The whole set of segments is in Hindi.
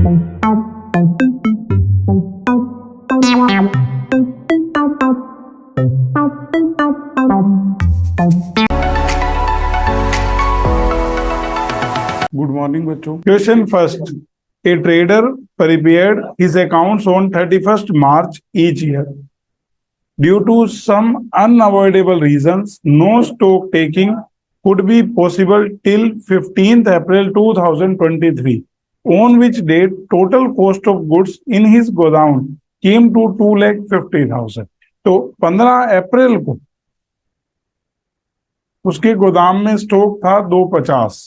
गुड मॉर्निंग बच्चों। Question first, A trader prepared his accounts on 31st March each year. Due to some unavoidable reasons, no stock taking could be possible till 15th April 2023, on which date total cost of goods in his godown came to 2,50,000. तो 15 अप्रैल को उसके गोदाम में स्टॉक था 250.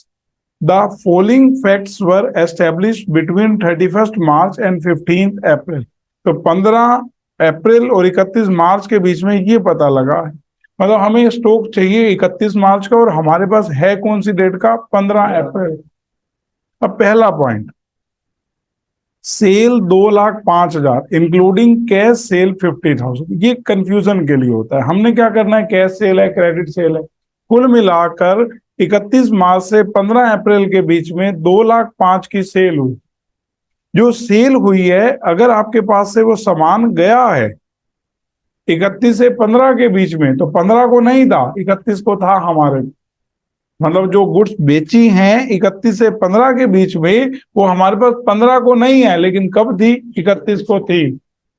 The following facts were established between 31st March and 15th April. तो 15 अप्रैल और 31 मार्च के बीच में ये पता लगा है, मतलब हमें स्टॉक चाहिए 31 मार्च का और हमारे पास है कौन सी डेट का, 15 अप्रैल. अब पहला point, sale 2,05,000 including cash sale 50,000. ये कंफ्यूजन के लिए होता है. हमने क्या करना है, कैश सेल है, क्रेडिट सेल है. कुल मिलाकर 31 मार्च से 15 अप्रैल के बीच में 2,05,000 की सेल हुई. जो सेल हुई है, अगर आपके पास से वो सामान गया है 31 से 15 के बीच में, तो 15 को नहीं था, 31 को था हमारे. मतलब जो गुड्स बेची हैं 31 से 15 के बीच में, वो हमारे पास 15 को नहीं है, लेकिन कब थी, 31 को थी.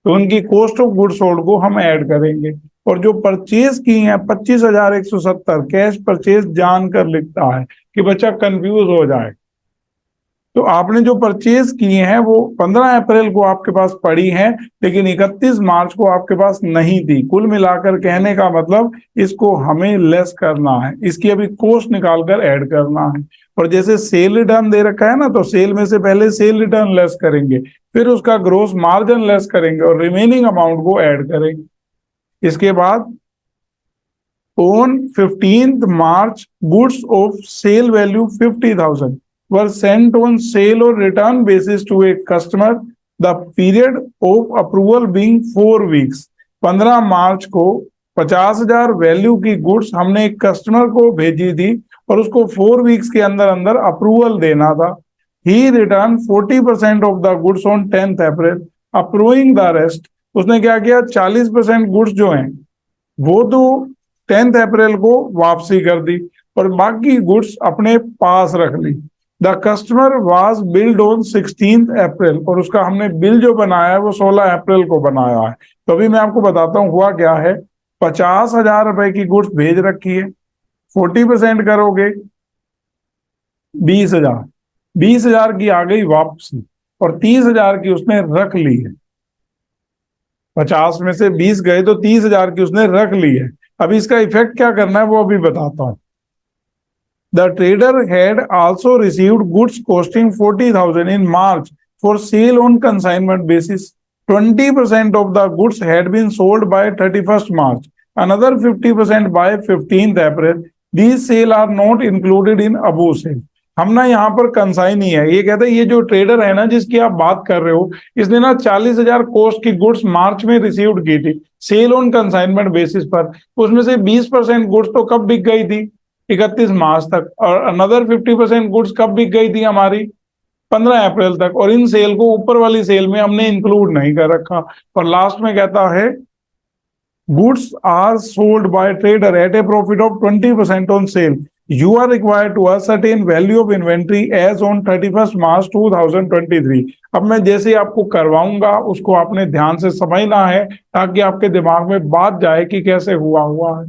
तो उनकी कॉस्ट ऑफ गुड्स सोल्ड को हम ऐड करेंगे. और जो परचेज की है 25,170 कैश परचेज जानकर लिखता है कि बच्चा कंफ्यूज हो जाए. तो आपने जो परचेज किए हैं वो 15 अप्रैल को आपके पास पड़ी हैं, लेकिन 31 मार्च को आपके पास नहीं थी. कुल मिलाकर कहने का मतलब इसको हमें लेस करना है, इसकी अभी कॉस्ट निकालकर ऐड करना है. और जैसे सेल रिटर्न दे रखा है ना, तो सेल में से पहले सेल रिटर्न लेस करेंगे, फिर उसका ग्रोस मार्जिन लेस करेंगे और रिमेनिंग अमाउंट को ऐड करेंगे. इसके बाद on 15th March goods of sale value 50,000 were sent on sale or return basis to a customer, the period of approval being 4 weeks. 15 मार्च को 50,000 वैल्यू की गुड्स हमने एक कस्टमर को भेजी थी और उसको 4 वीक्स के अंदर अंदर अप्रूवल देना था. He returned 40% of the goods on 10th April, approving the rest. उसने क्या किया, 40% गुड्स जो हैं वो तो 10th अप्रैल को वापसी कर दी और बाकी गुड्स अपने पास रख ली. The customer was billed on 16th April, और उसका हमने बिल जो बनाया है वो 16 अप्रैल को बनाया है. तो अभी मैं आपको बताता हूँ हुआ क्या है. 50,000 रुपए की गुड्स भेज रखी है, 40% करोगे 20,000, 20,000 की आ गई वापसी और 30,000 की उसने रख ली है. 50 में से 20 गए तो 30,000 की उसने रख ली है. अब इसका इफेक्ट क्या करना है वो अभी बताता हूं. The trader had also received goods costing 40,000 in March for sale on consignment basis. 20% of the goods had been sold by 31st March, another 50% by 15th April. These sales are not included in above sale. हम ना यहाँ पर कंसाइन ही है. ये कहते हैं ये जो ट्रेडर है ना जिसकी आप बात कर रहे हो, इसने ना 40,000 कॉस्ट की गुड्स मार्च में रिसीव्ड की थी सेल ऑन कंसाइनमेंट बेसिस पर. उसमें से 20% गुड्स तो कब बिक गई थी, 31 मार्च तक, और अनदर 50% गुड्स कब बिक गई थी हमारी, 15 अप्रैल तक. और इन सेल को ऊपर वाली सेल में हमने इंक्लूड नहीं कर रखा. और लास्ट में कहता है goods are sold by trader at a profit of 20% on sale. You are required to ascertain value of inventory as on 31st March 2023. अब मैं जैसे आपको करवाऊंगा उसको आपने ध्यान से समझना है ताकि आपके दिमाग में बात जाए कि कैसे हुआ है.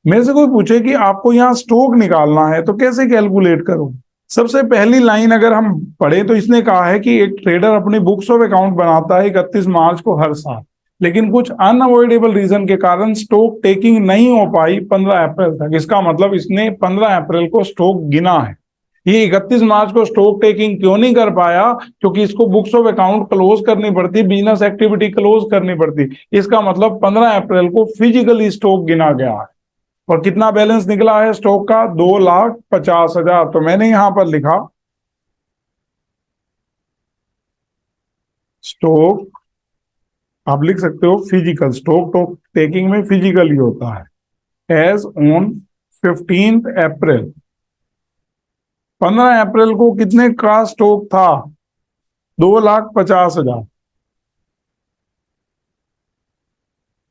मेरे से कोई पूछे कि आपको यहाँ स्टॉक निकालना है तो कैसे कैलकुलेट करो. सबसे पहली लाइन अगर हम पढ़े तो इसने कहा है कि एक ट्रेडर अपनी बुक्स ऑफ अकाउंट बनाता है 31 मार्च को हर साल, लेकिन कुछ अनअवॉइडेबल रीजन के कारण स्टॉक टेकिंग नहीं हो पाई 15 अप्रैल तक. इसका मतलब इसने 15 अप्रैल को स्टॉक गिना है. ये 31 मार्च को स्टॉक टेकिंग क्यों नहीं कर पाया, क्योंकि इसको बुक्स ऑफ अकाउंट क्लोज करनी पड़ती, बिजनेस एक्टिविटी क्लोज करनी पड़ती. इसका मतलब 15 अप्रैल को फिजिकली स्टॉक गिना गया है. और कितना बैलेंस निकला है स्टॉक का, 2,50,000. तो मैंने यहां पर लिखा स्टॉक, आप लिख सकते हो फिजिकल. स्टॉक टेकिंग में फिजिकल ही होता है. एज ऑन 15th अप्रैल, 15 अप्रैल को कितने का स्टॉक था, 2,50,000।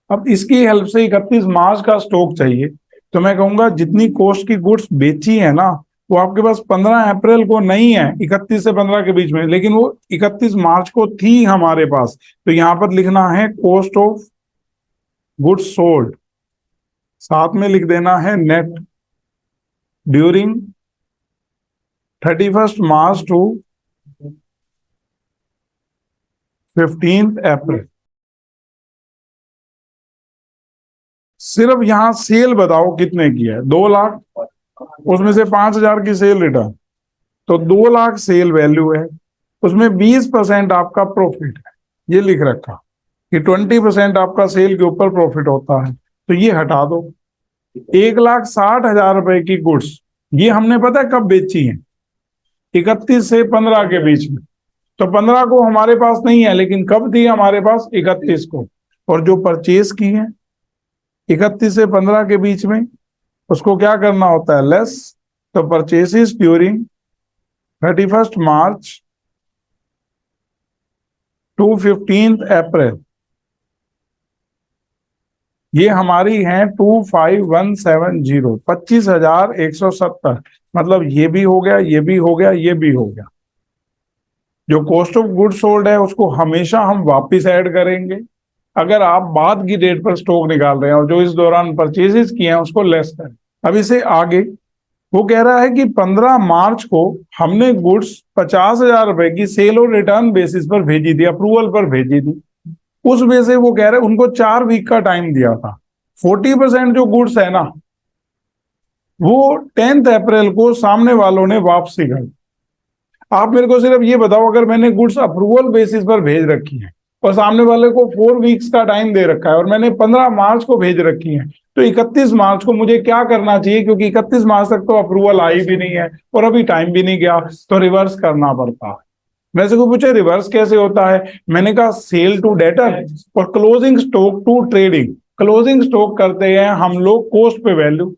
अब इसकी हेल्प से 31 मार्च का स्टॉक चाहिए, तो मैं कहूंगा जितनी कॉस्ट की गुड्स बेची है ना, वो आपके पास 15 अप्रैल को नहीं है, 31 से 15 के बीच में, लेकिन वो 31 मार्च को थी हमारे पास। तो यहां पर लिखना है कॉस्ट ऑफ गुड्स सोल्ड, साथ में लिख देना है नेट ड्यूरिंग 31 मार्च टू 15 अप्रैल। सिर्फ यहां सेल बताओ कितने की है, 2 लाख, उसमें से 5,000 की सेल रिटर्न, तो 2 लाख सेल वैल्यू है। उसमें 20% आपका प्रॉफिट है, ये लिख रखा कि 20% आपका सेल के ऊपर प्रॉफिट होता है, तो ये हटा दो। 1,60,000 रुपए की गुड्स, ये हमने पता है कब बेची है, 31 से 15 के बीच में। तो 15 को हमारे पास नहीं है, लेकिन कब थी हमारे पास, 31 को। और जो परचेज की है 31 से 15 के बीच में, उसको क्या करना होता है, लेस। तो परचेसेस ड्यूरिंग 31 मार्च टू 15 अप्रैल, ये हमारी है 25,170, 25,170। मतलब ये भी हो गया, ये भी हो गया, ये भी हो गया। जो कॉस्ट ऑफ गुड सोल्ड है उसको हमेशा हम वापस ऐड करेंगे, अगर आप बाद की डेट पर स्टॉक निकाल रहे हैं, और जो इस दौरान परचेजेस किए हैं उसको लेस करें। अब इसे आगे वो कह रहा है कि 15 मार्च को हमने गुड्स 50,000 रुपए की सेल और रिटर्न बेसिस पर भेजी थी, अप्रूवल पर भेजी थी। उस वजह से वो कह रहे हैं उनको 4 वीक का टाइम दिया था। 40% जो गुड्स है ना, वो 10 अप्रैल को सामने वालों ने वापसी कर। आप मेरे को सिर्फ ये बताओ, अगर मैंने गुड्स अप्रूवल बेसिस पर भेज रखी है और सामने वाले को 4 वीक्स का टाइम दे रखा है, और मैंने 15 मार्च को भेज रखी है, तो 31 मार्च को मुझे क्या करना चाहिए, क्योंकि 31 मार्च तक तो अप्रूवल आई भी नहीं है और अभी टाइम भी नहीं गया, तो रिवर्स करना पड़ता है। वैसे को पूछे रिवर्स कैसे होता है, मैंने कहा सेल टू डेटर और closing stock to trading. Closing stock करते हैं हम लोग कॉस्ट पे वैल्यू।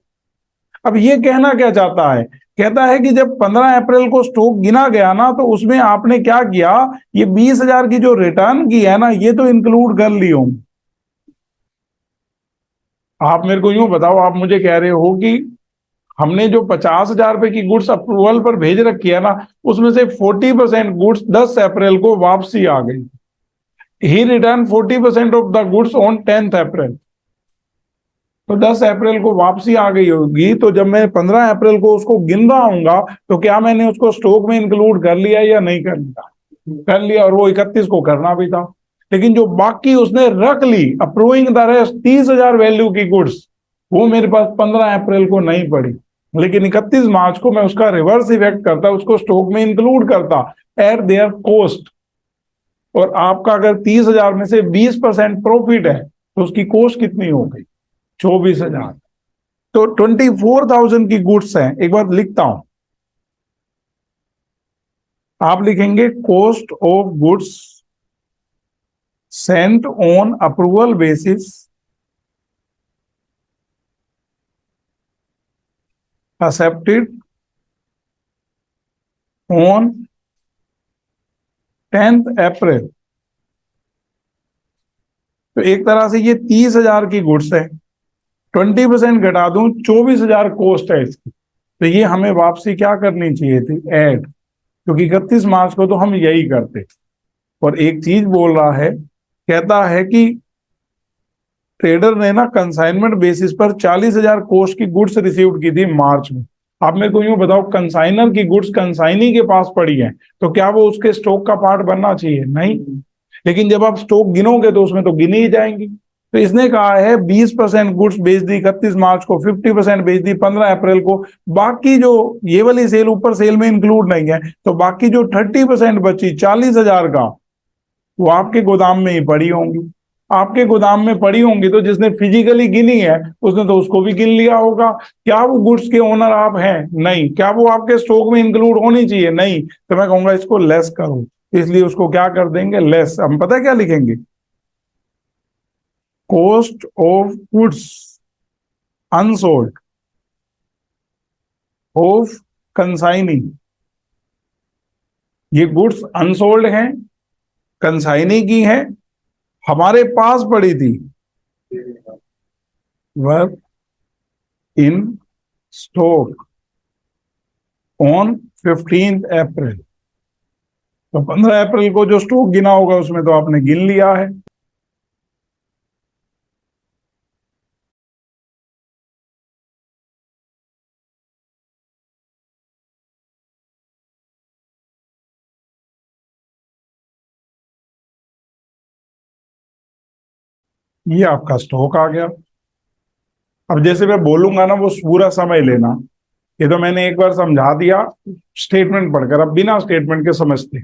अब ये कहना क्या चाहता है, कहता है कि जब 15 अप्रैल को स्टॉक गिना गया ना, तो उसमें आपने क्या किया, ये 20,000 की जो रिटर्न की है ना, ये तो इंक्लूड कर ली होंगी। आप मेरे को यूं बताओ, आप मुझे कह रहे हो कि हमने जो 50,000 रुपए की गुड्स अप्रूवल पर भेज रखी है ना, उसमें से 40% गुड्स 10 अप्रैल को वापसी आ गई। He return 40% of the goods on 10 April, तो 10 अप्रैल को वापसी आ गई होगी। तो जब मैं 15 अप्रैल को उसको गिन रहा हूंगा, तो क्या मैंने उसको स्टॉक में इंक्लूड कर लिया या नहीं कर लिया, कर लिया, और वो 31 को करना भी था। लेकिन जो बाकी उसने रख ली अप्रूविंग द रेस्ट 30,000 वैल्यू की गुड्स, वो मेरे पास 15 अप्रैल को नहीं पड़ी, लेकिन 31 मार्च को मैं उसका रिवर्स इफेक्ट करता, उसको स्टॉक में इंक्लूड करता एट देयर कॉस्ट। और आपका अगर 30,000 में से 20% प्रॉफिट है, तो उसकी कॉस्ट कितनी हो गई, 24,000। तो 24,000 की गुड्स हैं, एक बार लिखता हूं। आप लिखेंगे cost of goods Saint on approval basis accepted on 10 April. तो एक तरह से ये 30,000 की गुड्स है, 20% घटा दूं 24,000 कॉस्ट है इसकी, तो ये हमें वापसी क्या करनी चाहिए थी, ऐड, क्योंकि 31 मार्च को तो हम यही करते। और एक चीज बोल रहा है, कहता है कि ट्रेडर ने ना कंसाइनमेंट बेसिस पर 40,000 कॉस्ट की गुड्स रिसीव की थी मार्च में। आप मेरे को यूं बताओ, कंसाइनर की गुड्स कंसाइनी के पास पड़ी है, तो क्या वो उसके स्टॉक का पार्ट बनना चाहिए, नहीं। लेकिन जब आप स्टॉक गिनोगे तो उसमें तो गिनी ही जाएंगी। तो इसने कहा है 20% गुड्स बेच दी 31 मार्च को, 50% बेच दी 15 अप्रैल को, बाकी जो ये वाली सेल ऊपर सेल में इंक्लूड नहीं है, तो बाकी जो 30% बची 40,000 का, वो आपके गोदाम में ही पड़ी होंगी। आपके गोदाम में पड़ी होंगी, तो जिसने फिजिकली गिनी है उसने तो उसको भी गिन लिया होगा। क्या वो गुड्स के ओनर आप हैं, नहीं। क्या वो आपके स्टॉक में इंक्लूड होनी चाहिए, नहीं। तो मैं कहूंगा इसको लेस करो, इसलिए उसको क्या कर देंगे, लेस। हम पता है क्या लिखेंगे, cost of goods unsold of consigning. ये गुड्स अनसोल्ड हैं, कंसाइनी की है, हमारे पास पड़ी थी, वर इन स्टॉक ऑन 15 अप्रैल। तो 15 अप्रैल को जो स्टॉक गिना होगा उसमें तो आपने गिन लिया है। ये आपका स्टॉक आ गया। अब जैसे मैं बोलूंगा ना वो पूरा समय लेना, ये तो मैंने एक बार समझा दिया स्टेटमेंट पढ़कर, अब बिना स्टेटमेंट के समझते।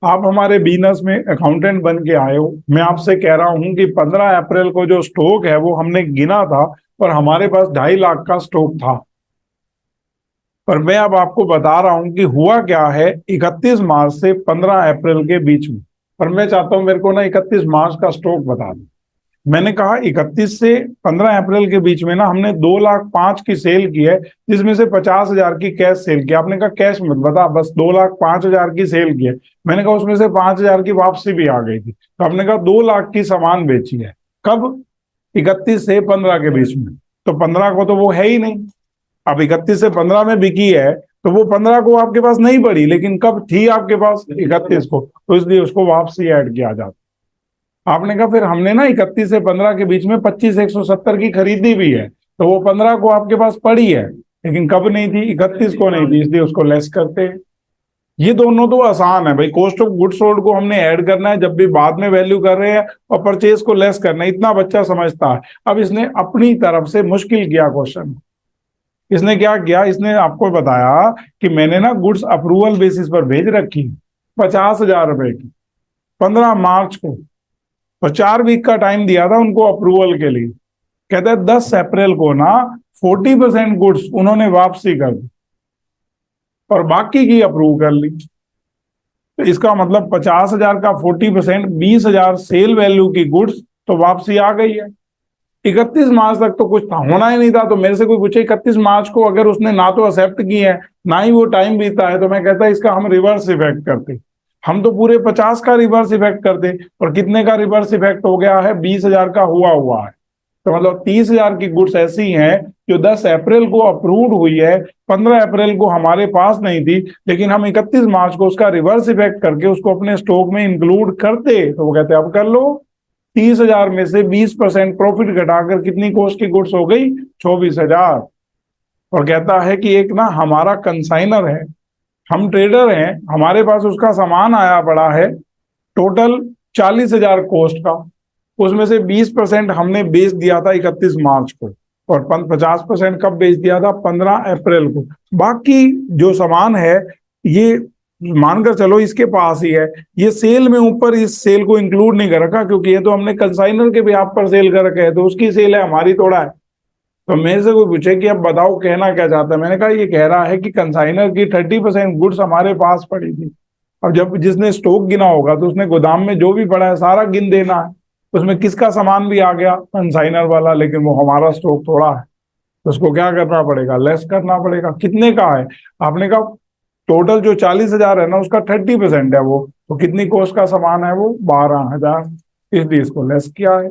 आप हमारे बिजनेस में अकाउंटेंट बन के आए हो, मैं आपसे कह रहा हूं कि 15 अप्रैल को जो स्टॉक है वो हमने गिना था और हमारे पास 2.5 लाख का स्टॉक था। पर मैं अब आपको बता रहा हूं कि हुआ क्या है 31 मार्च से 15 अप्रैल के बीच में। पर मैं चाहता हूं मेरे को ना 31 मार्च का स्टॉक बता दो। मैंने कहा 31 से 15 अप्रैल के बीच में ना हमने 2,05,000 की सेल की है, जिसमें से 50,000 की कैश सेल की। आपने कहा कैश मत बता, बस 2,05,000 की सेल की है। मैंने कहा उसमें से 5,000 की वापसी भी आ गई थी, तो आपने कहा 2 लाख की सामान बेची है। कब? 31 से 15 के बीच में। तो 15 को तो वो है ही नहीं। अब 31 से 15 में बिकी है तो वो 15 को आपके पास नहीं पड़ी, लेकिन कब थी आपके पास? 31 को, तो इसलिए उसको वापसी ऐड किया जाता। आपने कहा फिर हमने ना 31 से 15 के बीच में 25,170 की खरीदी भी है, तो वो 15 को आपके पास पड़ी है, लेकिन कब नहीं थी? 31 को नहीं थी, इसलिए उसको लेस करते हैं। ये दोनों तो आसान है भाई, कॉस्ट ऑफ गुड्स सोल्ड को हमने ऐड करना है जब भी बाद में वैल्यू कर रहे हैं, और परचेज को लेस करना है, इतना बच्चा समझता है। अब इसने अपनी तरफ से मुश्किल किया क्वेश्चन। इसने क्या किया, इसने आपको बताया कि मैंने ना गुड्स अप्रूवल बेसिस पर भेज रखी 50,000 रुपए की 15 मार्च को, और 4 वीक का टाइम दिया था उनको अप्रूवल के लिए। कहते हैं 10 अप्रैल को ना 40% गुड्स उन्होंने वापसी कर दी और बाकी की अप्रूव कर ली। तो इसका मतलब 50,000 का 40% 20,000 सेल वैल्यू की गुड्स तो वापसी आ गई है। 31 मार्च तक तो कुछ था, होना ही नहीं था। तो मेरे से कोई पूछे 31 मार्च को अगर उसने ना तो एक्सेप्ट की है ना ही वो टाइम बीता है, तो मैं कहता इसका हम रिवर्स इफेक्ट करते। हम तो पूरे 50 का रिवर्स इफेक्ट करते, और कितने का रिवर्स इफेक्ट हो गया है? 20,000 का हुआ है। तो मतलब 30,000 की गुड्स ऐसी हैं जो 10 अप्रैल को अप्रूव्ड हुई है, 15 अप्रैल को हमारे पास नहीं थी, लेकिन हम 31 मार्च को उसका रिवर्स इफेक्ट करके उसको अपने स्टॉक में इंक्लूड करते। तो वो कहते अब कर लो। 30,000 में से 20% प्रॉफिट घटाकर कितनी कॉस्ट की गुड्स हो गई? 24,000। और कहता है कि एक ना हमारा कंसाइनर है, हम ट्रेडर हैं, हमारे पास उसका सामान आया पड़ा है टोटल 40,000 कॉस्ट का, उसमें से 20% हमने बेच दिया था 31 मार्च को, और 50% कब बेच दिया था? 15 अप्रैल को। बाकी जो सामान है ये मानकर चलो इसके पास ही है, ये सेल में ऊपर इस सेल को इंक्लूड नहीं कर रखा, क्योंकि ये तो हमने कंसाइनर के भी आप पर सेल कर रखे है, तो उसकी सेल है, हमारी थोड़ा है। तो मेरे से कोई पूछे कि अब बताओ कहना क्या चाहता है, मैंने कहा ये कह रहा है कि कंसाइनर की 30% गुड्स हमारे पास पड़ी थी। अब जब जिसने स्टॉक गिना होगा तो उसने गोदाम में जो भी पड़ा है सारा गिन देना है। उसमें किसका सामान भी आ गया? कंसाइनर वाला, लेकिन वो हमारा स्टॉक थोड़ा है, तो उसको क्या करना पड़ेगा? लेस करना पड़ेगा। कितने का है? आपने कहा टोटल जो 40,000 है ना उसका 30% है वो, तो कितनी कॉस्ट का सामान है वो? 12,000, इसलिए इसको लेस किया है।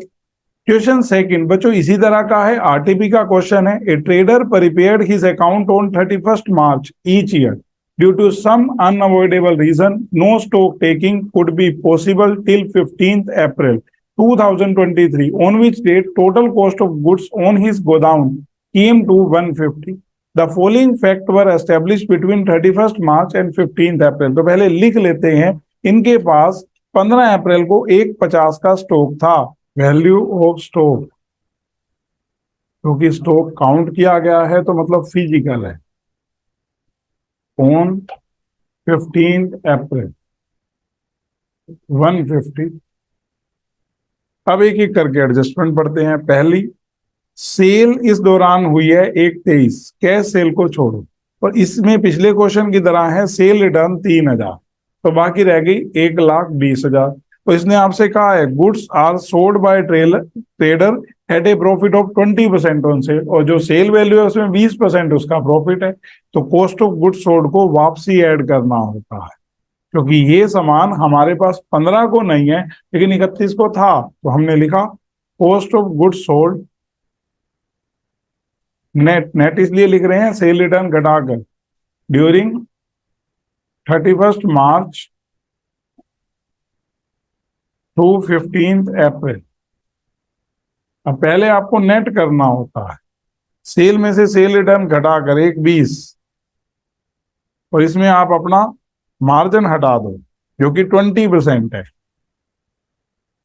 क्वेश्चन सेकंड बच्चों इसी तरह का है, आरटीपी का क्वेश्चन है। A trader prepared his account on 31 March each year due to some unavoidable reason no stock taking could be possible till 15 April 2023 on which date total cost of goods on his godown came to 150। The following fact were established between 31st March and 15th April। तो पहले लिख लेते हैं, इनके पास 15 अप्रैल को 150 का स्टॉक था। वैल्यू ऑफ स्टॉक, क्योंकि स्टॉक काउंट किया गया है तो मतलब फिजिकल है। ऑन 15 अप्रैल 150। अब एक एक करके एडजस्टमेंट पढ़ते हैं। पहली सेल इस दौरान हुई है 1/23, कैश सेल को छोड़ो, और इसमें पिछले क्वेश्चन की तरह है सेल रिटर्न 3,000, तो बाकी रह गई 1,20,000। तो इसने आपसे कहा है goods are sold by trader at a profit of 20% on sale, और जो सेल वैल्यू है उसमें 20% उसका प्रॉफिट है, तो कॉस्ट ऑफ गुड्स सोल्ड को वापसी ऐड करना होता है। क्योंकि ये सामान हमारे पास 15 को नहीं है लेकिन 31 को था, तो हमने लिखा cost of goods sold net. Net इसलिए लिख रहे हैं सेल रिटर्न घटाकर ड्यूरिंग 31 मार्च टू 15 अप्रैल। अब पहले आपको नेट करना होता है, सेल में से सेल रिटर्न घटाकर एक 20 और इसमें आप अपना मार्जिन हटा दो जो कि 20% है,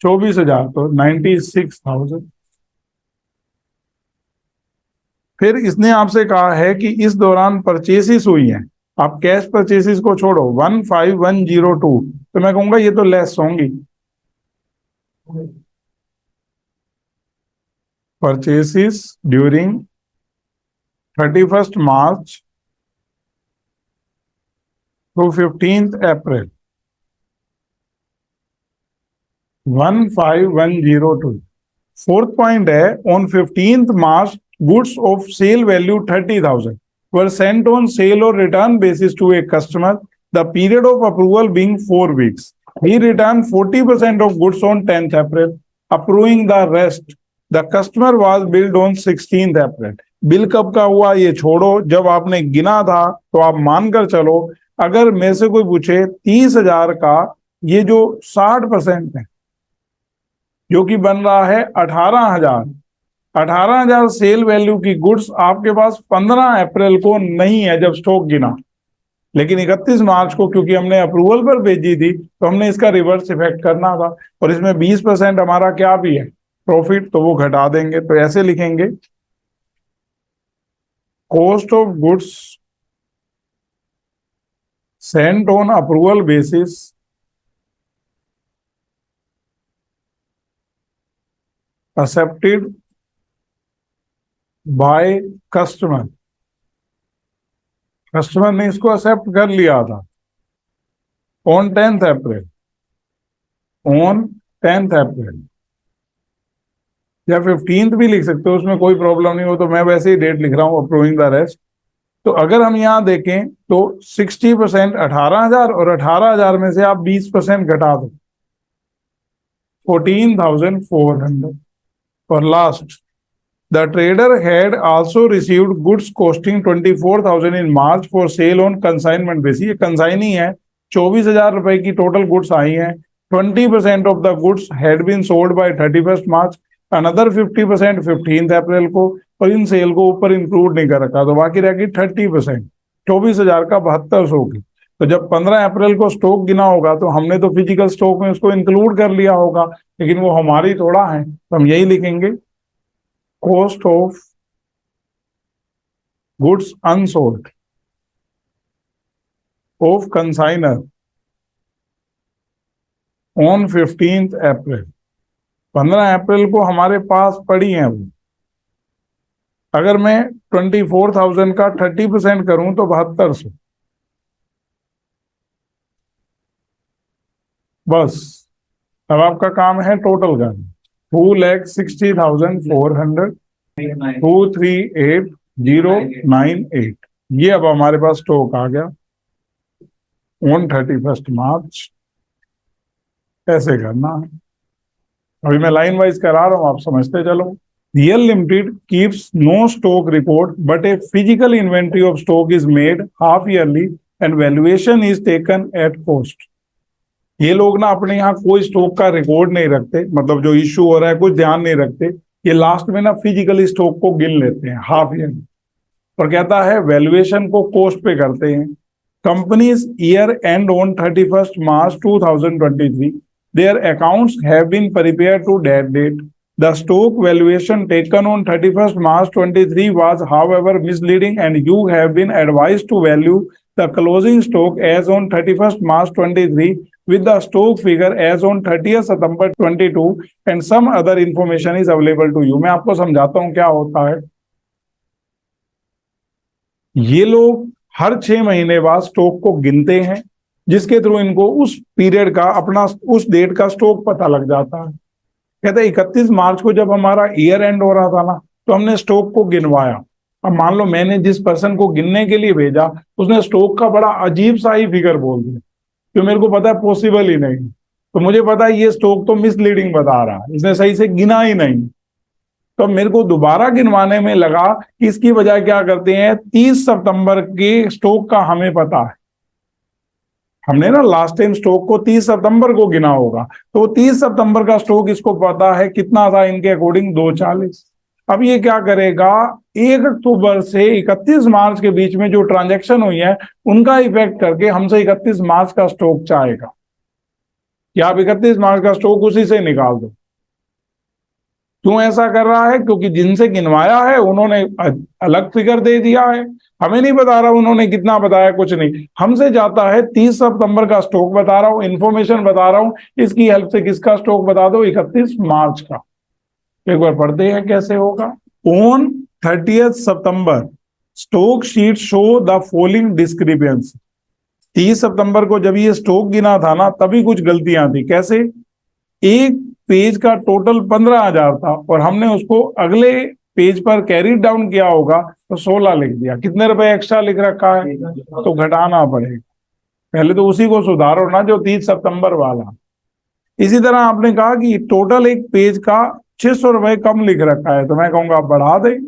24,000 तो 96,000। फिर इसने आपसे कहा है कि इस दौरान परचेसिस हुई हैं, आप कैश परचेसिस को छोड़ो 15,102, तो मैं कहूंगा ये तो लेस होंगी। परचेसिस ड्यूरिंग 31 मार्च टू 15 अप्रैल 15,102। फोर्थ पॉइंट है on 15 March goods of sale value 30,000 were sent on sale or return basis to a customer, the period of approval being 4 weeks. He returned 40% of goods on 10th April, approving the rest. The customer was billed on 16th April. Bill कब का हुआ ये छोड़ो, जब आपने गिना था तो आप मानकर चलो। अगर मेरे से कोई पूछे 30,000 का ये जो 60% है जो कि बन रहा है 18,000, 18,000 सेल वैल्यू की गुड्स आपके पास 15 अप्रैल को नहीं है जब स्टॉक गिना, लेकिन 31 मार्च को क्योंकि हमने अप्रूवल पर भेजी थी तो हमने इसका रिवर्स इफेक्ट करना था, और इसमें 20% हमारा क्या भी है प्रॉफिट, तो वो घटा देंगे। तो ऐसे लिखेंगे cost of goods Saint on approval basis accepted by customer. Customer ने इसको एक्सेप्ट कर लिया था on 10th April, on 10th अप्रैल या 15th भी लिख सकते हो, उसमें कोई प्रॉब्लम नहीं हो। तो मैं वैसे ही डेट लिख रहा हूँ अप्रूविंग द रेस्ट। तो अगर हम यहाँ देखें तो 60% 18,000 और 18,000 में से आप 20% घटा दो 14,400। और last, the trader had also received goods costing 24,000 in March for sale on consignment basis। ये कंसाइनी है, 24,000 रुपए की टोटल गुड्स आई हैं। 20% of the goods had been sold by 31st March, another 50% 15th अप्रैल को, और इन सेल को ऊपर इंक्लूड नहीं कर रखा, तो बाकी रह गई 30%। 24,000 का 7200 की। तो जब 15 अप्रैल को स्टॉक गिना होगा तो हमने तो फिजिकल स्टॉक में उसको इंक्लूड कर लिया होगा, लेकिन वो हमारी थोड़ा है, तो हम यही लिखेंगे cost of goods unsold of consignor on 15th अप्रैल। 15 अप्रैल को हमारे पास पड़ी हैं वो। अगर मैं 24,000 का 30% करूं तो 7200। बस अब आपका काम है टोटल का 2,60,400 238,098। ये अब हमारे पास स्टॉक आ गया ऑन 31st मार्च। ऐसे करना है, अभी मैं लाइन वाइज करा रहा हूं, आप समझते चलो। Real limited keeps no stock report but a physical inventory of stock is made half yearly and valuation is taken at cost. ये लोग ना अपने यहाँ कोई स्टॉक का रिकॉर्ड नहीं रखते, मतलब जो इश्यू हो रहा है कुछ ध्यान नहीं रखते। ये लास्ट में ना फिजिकली स्टॉक को गिन लेते हैं हाफ ईयरली, और कहता है वैल्यूएशन को कॉस्ट पे करते हैं। Companies year and on 31st March 2023, their accounts have been prepared to that date. The stock valuation taken on 31st March 23 was however misleading and you have been advised to value the closing stock as on 31st March 23 with the stock figure as on 30th September 22 and some other information is available to you। मैं आपको समझाता हूं क्या होता है। ये लोग हर 6 महीने बाद स्टॉक को गिनते हैं, जिसके थ्रू इनको उस पीरियड का अपना उस डेट का स्टॉक पता लग जाता है। कहते 31 मार्च को जब हमारा ईयर एंड हो रहा था ना, तो हमने स्टॉक को गिनवाया। अब मान लो मैंने जिस पर्सन को गिनने के लिए भेजा उसने स्टॉक का बड़ा अजीब सा ही फिगर बोल दिया, जो मेरे को पता है पॉसिबल ही नहीं। तो मुझे पता है ये स्टॉक तो मिसलीडिंग बता रहा है, इसने सही से गिना ही नहीं। तो मेरे को दोबारा गिनवाने में लगा कि इसकी बजाय क्या करते हैं, 30 सितंबर के स्टॉक का हमें पता है, हमने ना लास्ट टाइम स्टॉक को 30 सितंबर को गिना होगा, तो 30 सितंबर का स्टॉक इसको पता है कितना था, इनके अकॉर्डिंग 240। अब ये क्या करेगा, 1 अक्टूबर से 31 मार्च के बीच में जो ट्रांजैक्शन हुई है उनका इफेक्ट करके हमसे 31 मार्च का स्टॉक चाहेगा कि आप 31 मार्च का स्टॉक उसी से निकाल दो। क्यों ऐसा कर रहा है, क्योंकि जिनसे गिनवाया है उन्होंने अलग फिगर दे दिया है, हमें नहीं बता रहा उन्होंने कितना बताया, कुछ नहीं, हमसे जाता है 30 सितंबर का स्टॉक बता रहा हूं, इंफॉर्मेशन बता रहा हूं, इसकी हेल्प से किसका स्टॉक बता दो, 31 मार्च का। एक बार पढ़ते हैं कैसे होगा। On 30 September stock sheet show the following discrepancy. 30 सितंबर को जब ये स्टॉक गिना था ना तभी कुछ गलतियां थी। कैसे, एक पेज का टोटल 15,000 था और हमने उसको अगले पेज पर कैरी डाउन किया होगा तो 16 लिख दिया, कितने रुपए एक्स्ट्रा लिख रखा है, तो घटाना पड़ेगा। पहले तो उसी को सुधारो ना जो 30 सितंबर वाला। इसी तरह आपने कहा कि टोटल एक पेज का 600 रुपए कम लिख रखा है, तो मैं कहूंगा आप बढ़ा दें,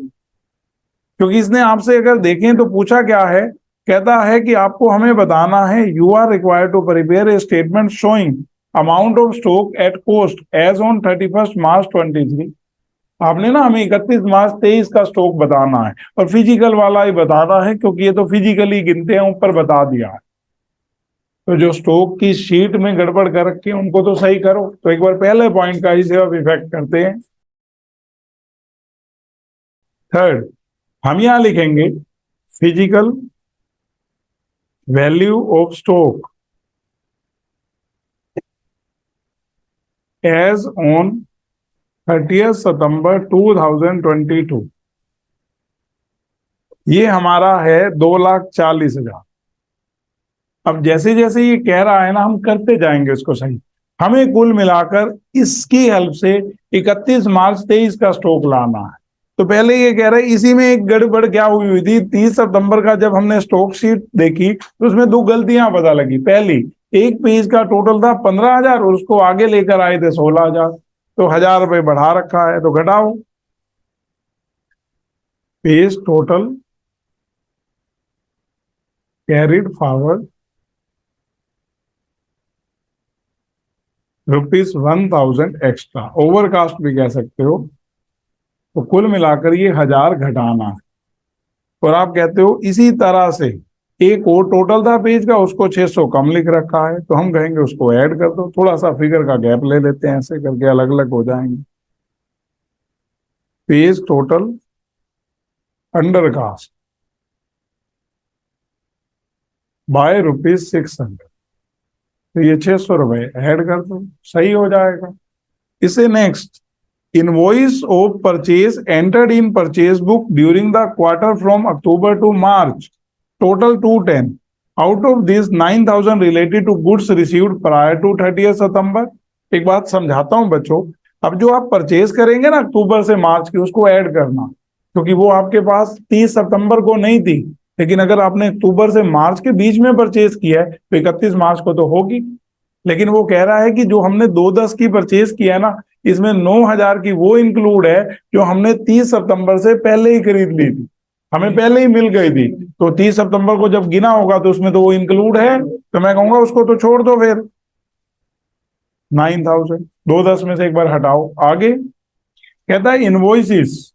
क्योंकि इसने आपसे अगर देखें तो पूछा क्या है, कहता है कि आपको हमें बताना है you are required to prepare a statement showing amount of stock at cost as on 31 March 23। आपने ना हमें 31 मार्च 23 का स्टॉक बताना है, और फिजिकल वाला ही बताना है क्योंकि ये तो फिजिकली गिनते हैं, ऊपर बता दिया है। तो जो स्टॉक की शीट में गड़बड़ कर रखी है उनको तो सही करो। तो एक बार पहले पॉइंट का ही सिर्फ इफेक्ट करते हैं। थर्ड, हम यहां लिखेंगे physical value of stock as on 30 September 2022। ये हमारा है 2,40,000। अब जैसे जैसे ये कह रहा है ना हम करते जाएंगे इसको सही। हमें कुल मिलाकर इसकी हेल्प से 31 मार्च 23 का स्टॉक लाना है। तो पहले ये कह रहे हैं इसी में एक गड़बड़ क्या हुई हुई थी, 30 सितंबर का जब हमने स्टॉक शीट देखी तो उसमें दो गलतियां पता लगी। पहली, एक पेज का टोटल था 15,000 और उसको आगे लेकर आए थे 16,000, तो 1,000 रुपए बढ़ा रखा है, तो घटाओ। Page total carried forward ₹1,000 extra, overcast भी कह सकते हो। तो कुल मिलाकर ये 1,000 घटाना है। और आप कहते हो इसी तरह से एक और टोटल था पेज का, उसको 600 कम लिख रखा है, तो हम कहेंगे उसको ऐड कर दो। थोड़ा सा फिगर का गैप ले लेते हैं, ऐसे करके अलग अलग हो जाएंगे। Page total under cast by ₹600, तो ये 600 रुपए ऐड कर दो, सही हो जाएगा। इसे next, invoice of purchase entered in purchase book during the quarter from October to March, total 210। Out of this 9,000 related to goods received prior to 30 September. एक बात समझाता हूं बच्चों, अब जो आप परचेज करेंगे ना अक्टूबर से मार्च की, उसको ऐड करना, क्योंकि वो आपके पास 30 सितंबर को नहीं थी। लेकिन अगर आपने अक्टूबर से मार्च के बीच में परचेज किया है तो 31 मार्च को तो होगी। लेकिन वो कह रहा है कि जो हमने 210 की परचेज किया है ना, इसमें 9,000 की वो इंक्लूड है जो हमने 30 सितंबर से पहले ही खरीद ली थी, हमें पहले ही मिल गई थी। तो 30 सितंबर को जब गिना होगा तो उसमें तो वो इंक्लूड है, तो मैं कहूंगा उसको तो छोड़ दो फिर। 9,000 210 में से एक बार हटाओ। आगे कहता है invoices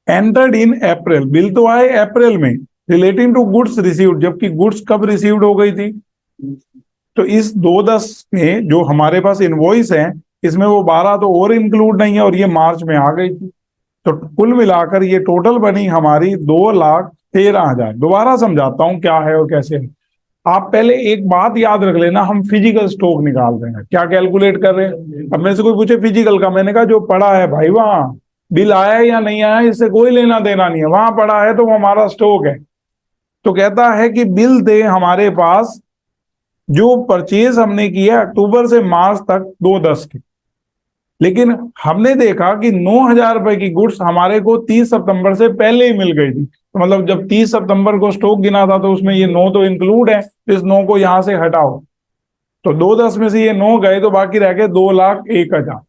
entered in April, bill तो आए अप्रैल में रिलेटिंग टू गुड्स रिसीव्ड, जबकि गुड्स कब रिसीव्ड हो गई थी। तो इस 210 में जो हमारे पास इनवॉइस है इसमें वो 12 तो और इंक्लूड नहीं है और ये मार्च में आ गई थी। तो कुल मिलाकर ये टोटल बनी हमारी 2,13,000। दोबारा समझाता हूं क्या है और कैसे है। आप पहले एक बात याद रख लेना, हम फिजिकल स्टॉक निकाल रहे हैं, क्या कैलकुलेट कर रहे हैं। अब मेरे से कोई पूछे फिजिकल का, मैंने कहा जो पड़ा है भाई, वहां बिल आया है या नहीं आया इससे कोई लेना देना नहीं है, वहां पड़ा है तो वो हमारा स्टॉक है। तो कहता है कि बिल थे हमारे पास जो परचेज हमने किया अक्टूबर से मार्च तक 210 की, लेकिन हमने देखा कि 9,000 रुपए की गुड्स हमारे को 30 सितंबर से पहले ही मिल गई थी, तो मतलब जब 30 सितंबर को स्टॉक गिना था तो उसमें ये 9 तो इंक्लूड है, तो इस 9 को यहां से हटाओ, तो 2/10 में से ये 9 गए तो बाकी रह गए 2,01,000।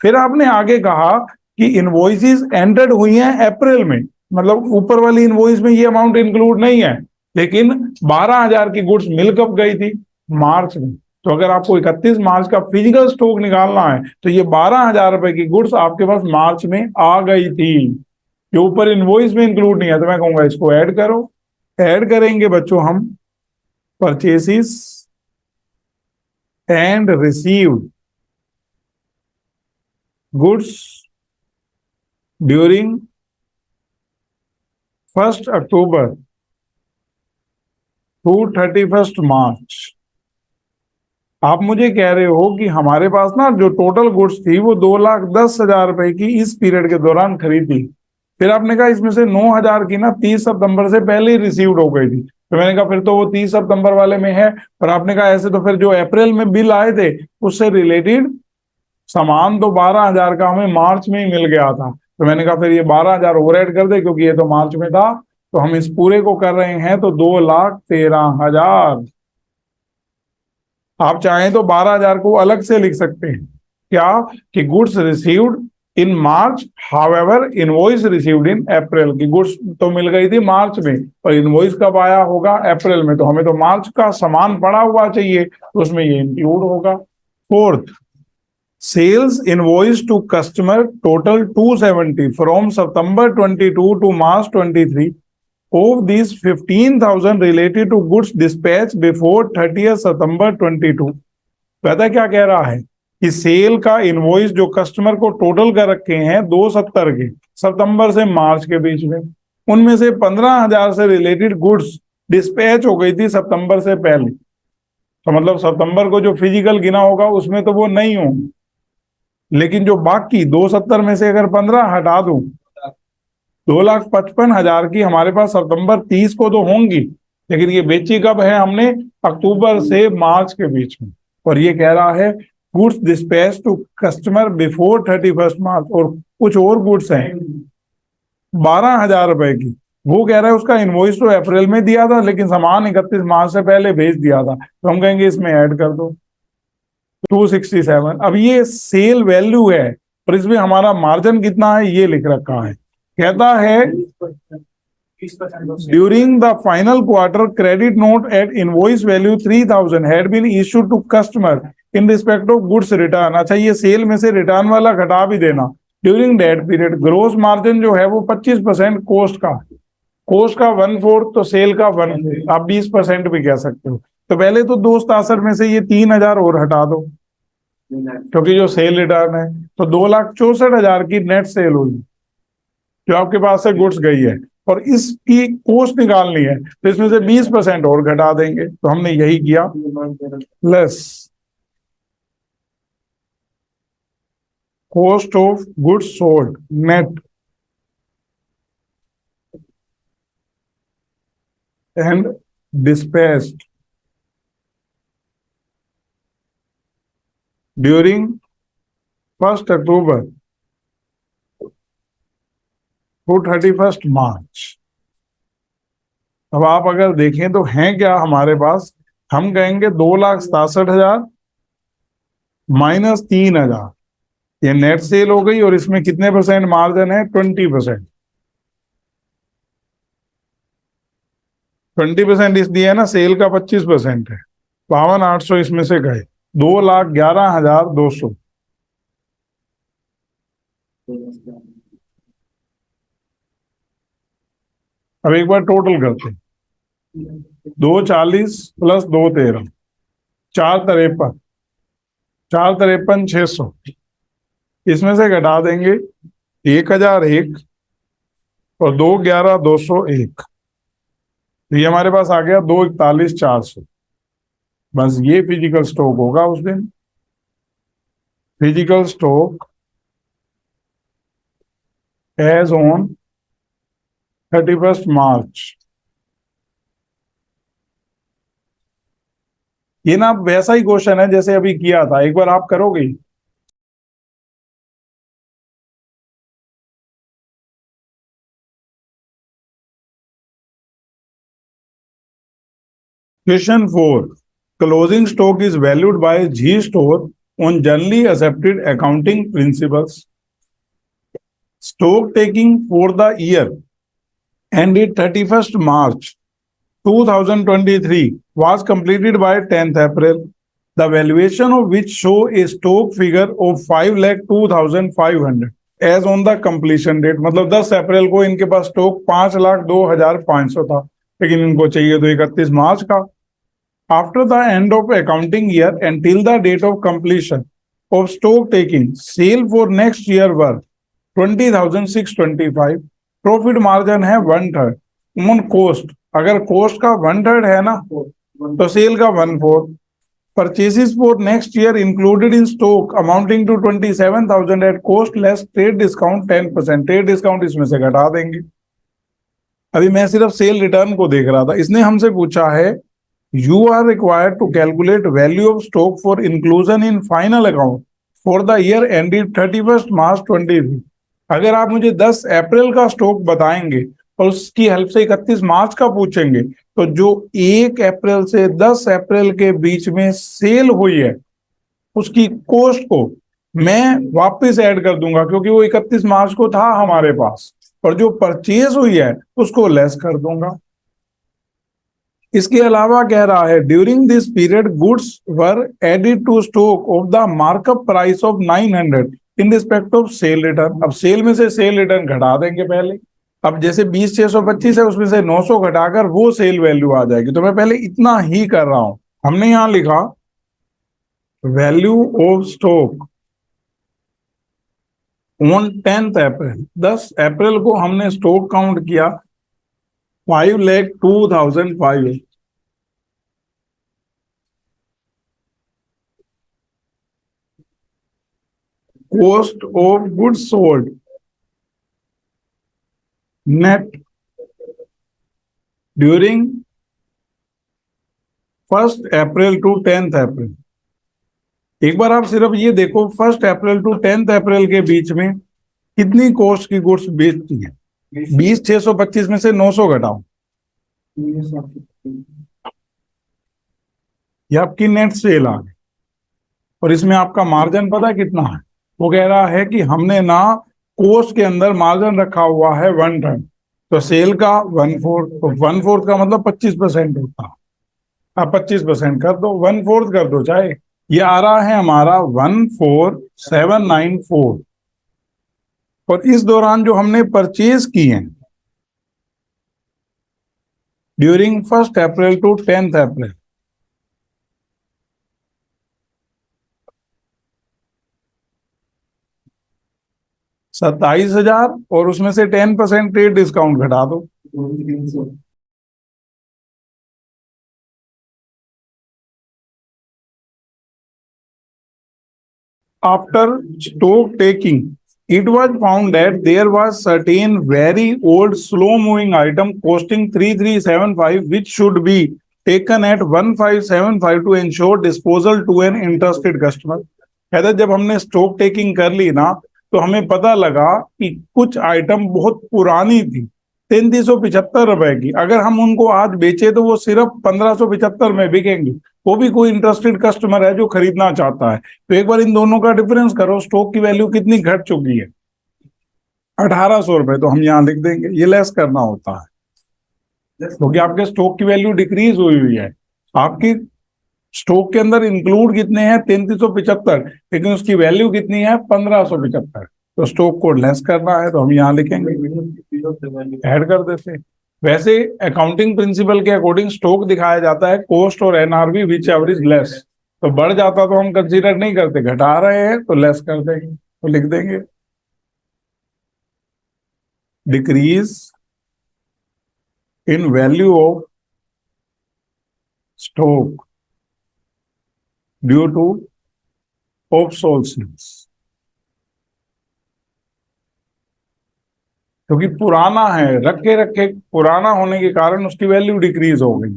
फिर आपने आगे कहा कि इनवॉइसेस एंटर्ड हुई हैं अप्रैल में, मतलब ऊपर वाली इनवॉइस में ये अमाउंट इंक्लूड नहीं है, लेकिन 12,000 की गुड्स मिल कब गई थी? मार्च में। तो अगर आपको 31 मार्च का फिजिकल स्टॉक निकालना है तो ये 12,000 रुपए की गुड्स आपके पास मार्च में आ गई थी, ये ऊपर इनवॉइस में इंक्लूड नहीं है, तो मैं कहूंगा इसको ऐड करो। ऐड करेंगे बच्चों हम purchases and received goods during 1 October to 31 March. आप मुझे कह रहे हो कि हमारे पास ना जो टोटल गुड्स थी वो 2,10,000 रुपए की इस पीरियड के दौरान खरीदी, फिर आपने कहा इसमें से 9,000 की ना 30 सितंबर से पहले ही रिसीव्ड हो गई थी, तो मैंने कहा फिर तो वो 30 सितंबर वाले में है। पर आपने कहा ऐसे तो फिर जो अप्रैल में बिल आए थे उससे रिलेटेड सामान तो 12,000 का हमें मार्च में ही मिल गया था, तो मैंने कहा फिर ये 12,000 और ऐड कर दे क्योंकि ये तो मार्च में था, तो हम इस पूरे को कर रहे हैं तो 2,13,000। आप चाहें तो 12,000 को अलग से लिख सकते हैं, क्या कि goods received in March, however invoice received in April, की गुड्स तो मिल गई थी मार्च में और इनवॉइस कब आया होगा? अप्रैल में, तो हमें तो मार्च का सामान पड़ा हुआ चाहिए, तो उसमें ये इंक्लूड होगा। Fourth, sales invoice to customer total 270 from September 22 to March 23। Of these 15,000 related to goods dispatched before 30th September 22। पता क्या कह रहा है कि सेल का इनवॉइस जो कस्टमर को टोटल कर रखे हैं 270 के, सितंबर से मार्च के बीच में, उनमें से 15,000 से रिलेटेड गुड्स डिस्पैच हो गई थी सितंबर से पहले, तो मतलब सितंबर को जो फिजिकल गिना होगा उसमें तो वो नहीं होंगे, लेकिन जो बाकी 270 में से अगर 15 हटा दूं, 2,55,000 की हमारे पास सितंबर 30 को तो होंगी, लेकिन ये बेची कब है हमने? अक्टूबर से मार्च के बीच में। और ये कह रहा है goods dispatch to customer before 31 March, और कुछ और गुड्स हैं 12,000 रुपए की, वो कह रहा है उसका इनवॉइस तो अप्रैल में दिया था लेकिन सामान 31 मार्च से पहले भेज दिया था, तो हम कहेंगे इसमें ऐड कर दो 267। अब ये सेल वैल्यू है और इसमें हमारा मार्जिन कितना है ये लिख रखा है, कहता है during the final quarter credit note at invoice value 3,000 had been issued to customer in respect of goods return. अच्छा, ये सेल में से रिटर्न वाला घटा भी देना। During that period gross margin जो है वो 25% कोस्ट का, कोस्ट का 1/4 तो सेल का 1/4, आप 20% भी कह सकते हो। तो पहले तो 267 में से ये 3,000 और हटा दो क्योंकि जो सेल रिटर्न है, तो 2,64,000 की नेट सेल हुई जो आपके पास से गुड्स गई है, और इसकी कॉस्ट निकालनी है तो इसमें से 20% और घटा देंगे, तो हमने यही किया। Less cost of goods sold net and dispatched during 1 October to 31 March. अब आप अगर देखें तो हैं क्या हमारे पास, हम कहेंगे 2,67,000 माइनस 3,000, ये नेट सेल हो गई और इसमें कितने परसेंट मार्जिन है? 20%। 20% इसलिए है ना, सेल का 25% है, 52,800 इसमें से गए, 2,11,200। अब एक बार टोटल करते हैं, 240 प्लस 213, 453, 453,600, इसमें से घटा देंगे 1,001 और 2,11,201, तो ये हमारे पास आ गया 2,41,400। बस ये फिजिकल स्टॉक होगा उस दिन, फिजिकल स्टॉक एज ऑन 31 मार्च। ये ना वैसा ही क्वेश्चन है जैसे अभी किया था, एक बार आप करोगे? Question 4. Closing stock is valued by G Store on generally accepted accounting principles. Stock taking for the year ended 31st March 2023 was completed by 10th April. The valuation of which show a stock figure of 5,02,500 as on the completion date. मतलब 10 अप्रैल को इनके पास स्टॉक 5,02,500 था, लेकिन इनको चाहिए तो 31 मार्च का. After the end of accounting year until the date of completion of stock taking, sale for next year were 20,625. Profit margin है 1/3 ऑन कॉस्ट. अगर कॉस्ट का 1/3 है ना तो सेल का 1/4. Purchases for next year included in stock amounting to 27,000 at cost less trade discount 10%. Trade discount इसमें से घटा देंगे. अभी मैं सिर्फ सेल रिटर्न को देख रहा था. इसने हमसे पूछा है you are required to calculate value of stock for inclusion in final account for the year ended 31st March 23. अगर आप मुझे 10 अप्रैल का स्टॉक बताएंगे और उसकी हेल्प से 31 मार्च का पूछेंगे तो जो 1 अप्रैल से 10 अप्रैल के बीच में सेल हुई है उसकी कॉस्ट को मैं वापस ऐड कर दूंगा, क्योंकि वो 31 मार्च को था हमारे पास, और जो परचेज हुई है उसको लेस कर दूंगा. इसके अलावा कह रहा है during this period goods were added to stock of the markup price of 900 in respect of sale return. अब सेल में से सेल रिटर्न घटा देंगे पहले. अब जैसे 20,625 है उसमें से 900 घटाकर वो सेल वैल्यू आ जाएगी. तो मैं पहले इतना ही कर रहा हूं. हमने यहां लिखा value of stock on 10th अप्रैल. 10 अप्रैल को हमने स्टॉक काउंट किया 5,02,500. Cost of goods sold net during 1st April to 10th April. एक बार आप सिर्फ ये देखो 1st April to 10th April के बीच में कितनी कॉस्ट की गुड्स बेचती है. 20,625 में से 900 घटाओ, ये आपकी नेट सेल आ गई. और इसमें आपका मार्जिन पता है कितना है? वो कह रहा है कि हमने ना कॉस्ट के अंदर मार्जिन रखा हुआ है 1/3, तो सेल का 1/4, तो 1/4 का मतलब 25% होता है. आप 25% कर दो, 1/4 कर दो चाहे. ये आ रहा है हमारा 14,794. और इस दौरान जो हमने परचेज की है during 1st April to 10th अप्रैल, 27,000 और उसमें से 10% ट्रेड डिस्काउंट घटा दो. After stock taking, it was found that there was certain very old slow moving item costing 3,375 which should be taken at 1,575 to ensure disposal to an interested customer. कहते जब हमने स्टॉक टेकिंग कर ली ना तो हमें पता लगा कि कुछ आइटम बहुत पुरानी थी 3,375 रुपए की. अगर हम उनको आज बेचे तो वो सिर्फ 1,575 में बिकेंगे. वो भी कोई इंटरेस्टेड कस्टमर है जो खरीदना चाहता है. तो एक बार इन दोनों का डिफरेंस करो. स्टॉक की वैल्यू कितनी घट चुकी है? 1,800 रुपए. तो हम यहाँ लिख देंगे, ये लेस करना होता है क्योंकि आपके स्टॉक की वैल्यू डिक्रीज हुई है. आपकी स्टॉक के अंदर इंक्लूड कितने हैं? 3,375, लेकिन उसकी वैल्यू कितनी है? 1,575. तो स्टॉक को लेस करना है तो हम यहाँ लिखेंगे, ऐड कर देते. वैसे अकाउंटिंग प्रिंसिपल के अकॉर्डिंग स्टॉक दिखाया जाता है कॉस्ट और एनआरवी विच एवरेज लेस. तो बढ़ जाता तो हम कंसीडर नहीं करते, घटा रहे हैं तो लेस कर देंगे. तो लिख देंगे decrease in value of stock due to obsolescence, क्योंकि पुराना है, रखे रखे पुराना होने के कारण उसकी वैल्यू डिक्रीज हो गई